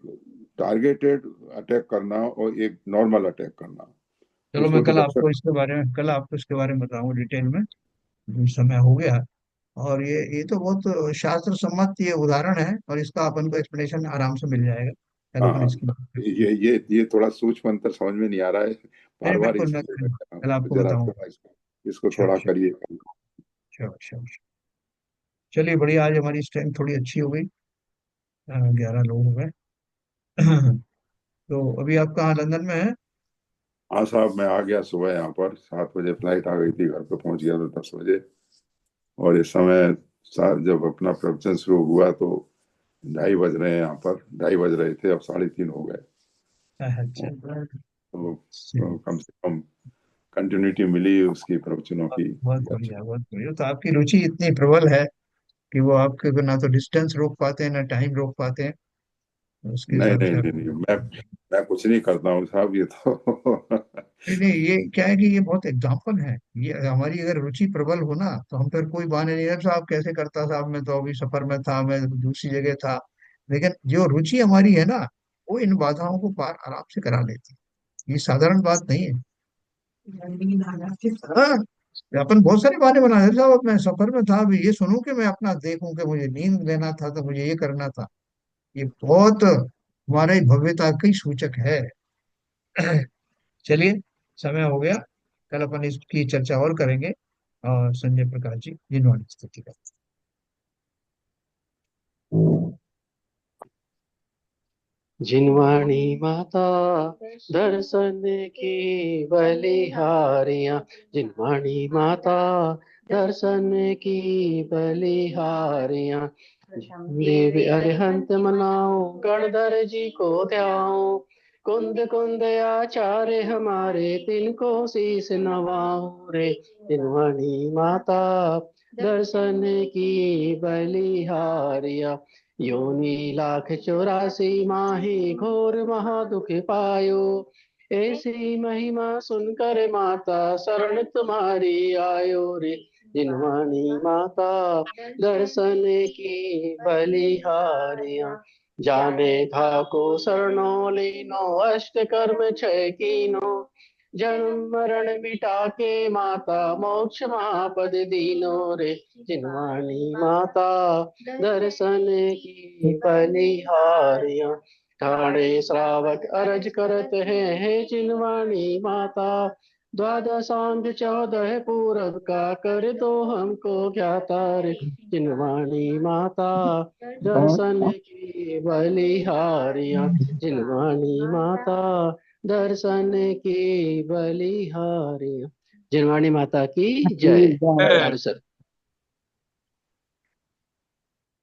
टारगेटेड अटैक करना और एक नॉर्मल अटैक करना, चलो उसको मैं तो कल आपको इसके बारे में बताऊंगा डिटेल में, अभी समय हो गया। और ये तो बहुत शास्त्र सम्मत ये उदाहरण है, और इसका अपन को एक्सप्लेनेशन आराम से मिल जाएगा। कल अपन हाँ, इसकी बात करते हैं। ये थोड़ा सूक्ष्म अंतर समझ में नहीं आ रहा है नहीं बार बार, बिल्कुल, मैं इसलिए मैं कह रहा कल हूँ आपको जरा बताऊंगा। थोड़ा इसको अच्छा थोड़ा अच्छा। करिए। अच्छा अच्छा अच्छा। चलिए बढ़िया, आज हमारी स्ट्रेंथ थोड़ी अच्छी हो गई। 11 लोग हो गए। तो अभी आप कहाँ, लंदन में है? हाँ साहब, मैं आ गया सुबह, यहाँ पर 7 बजे फ्लाइट आ गई थी, घर पे पहुंच गया था 10 बजे। और इस समय जब अपना प्रवचन शुरू हुआ तो 2:30 बज रहे हैं, यहाँ पर 2:30 बज रहे थे, अब 3:30 हो गए। अच्छा। तो कम से कम कंटिन्यूटी मिली उसकी प्रवचनों की। बहुत बढ़िया, बहुत बढ़िया। तो आपकी रुचि इतनी प्रबल है कि वो आपके को ना तो डिस्टेंस रोक पाते हैं ना टाइम रोक पाते हैं, तो उसके नहीं हिसाब नहीं से आप। नहीं नहीं, मैं कुछ नहीं करता हूँ साहब, ये तो नहीं नहीं, ये क्या है कि ये बहुत एग्जाम्पल है। ये हमारी अगर रुचि प्रबल हो ना, तो हम फिर कोई बहाने नहीं है साहब कैसे करता, साहब मैं तो अभी सफर में था, मैं दूसरी जगह था। लेकिन जो रुचि हमारी है ना, वो इन बाधाओं को पार आराम से करा लेती है। ये साधारण बात नहीं है। हाँ, अपन बहुत सारे बहाने बना देते साहब, अब मैं सफर में था, अभी ये सुनूं कि मैं अपना देखूं कि मुझे नींद लेना था तो मुझे ये करना था। ये बहुत हमारे भव्यता का ही सूचक है। चलिए, समय हो गया। कल अपन इसकी चर्चा और करेंगे। और संजय प्रकाश जी, जिनवाणी स्थिति का। जिनवाणी माता दर्शन की बलिहारियां, जिनवाणी माता दर्शन की बलिहारियां। देवी अरिहंत मनाओ, गणधर जी को ध्याओ, कुंद कुंद आचार्य हमारे, तिनको शीस नवाओ रे। जिनवाणी माता दर्शन की बलिहारियां, योनि 1,84 माही घोर महादुख पायो, ऐसी महिमा सुनकर माता शरण तुम्हारी आयो रे। जिनवाणी माता दर्शन की बलिहारियां, जाने था को शरणो लीनो, अष्ट कर्म छय कीनो, जन्म मरण मिटा के माता मोक्ष महापद दीनो रे। जिनवाणी माता दर्शन की बलिहारियां, ठाणे श्रावक अरज करत है जिनवाणी माता, द्वादशांग 14 पूरब का कर दो हमको ज्ञाता रे। जिनवाणी माता दर्शन की बलिहारियां, जिनवाणी माता दर्शन की बलिहारियां। जिनवाणी माता की जय। जय। साधु सर।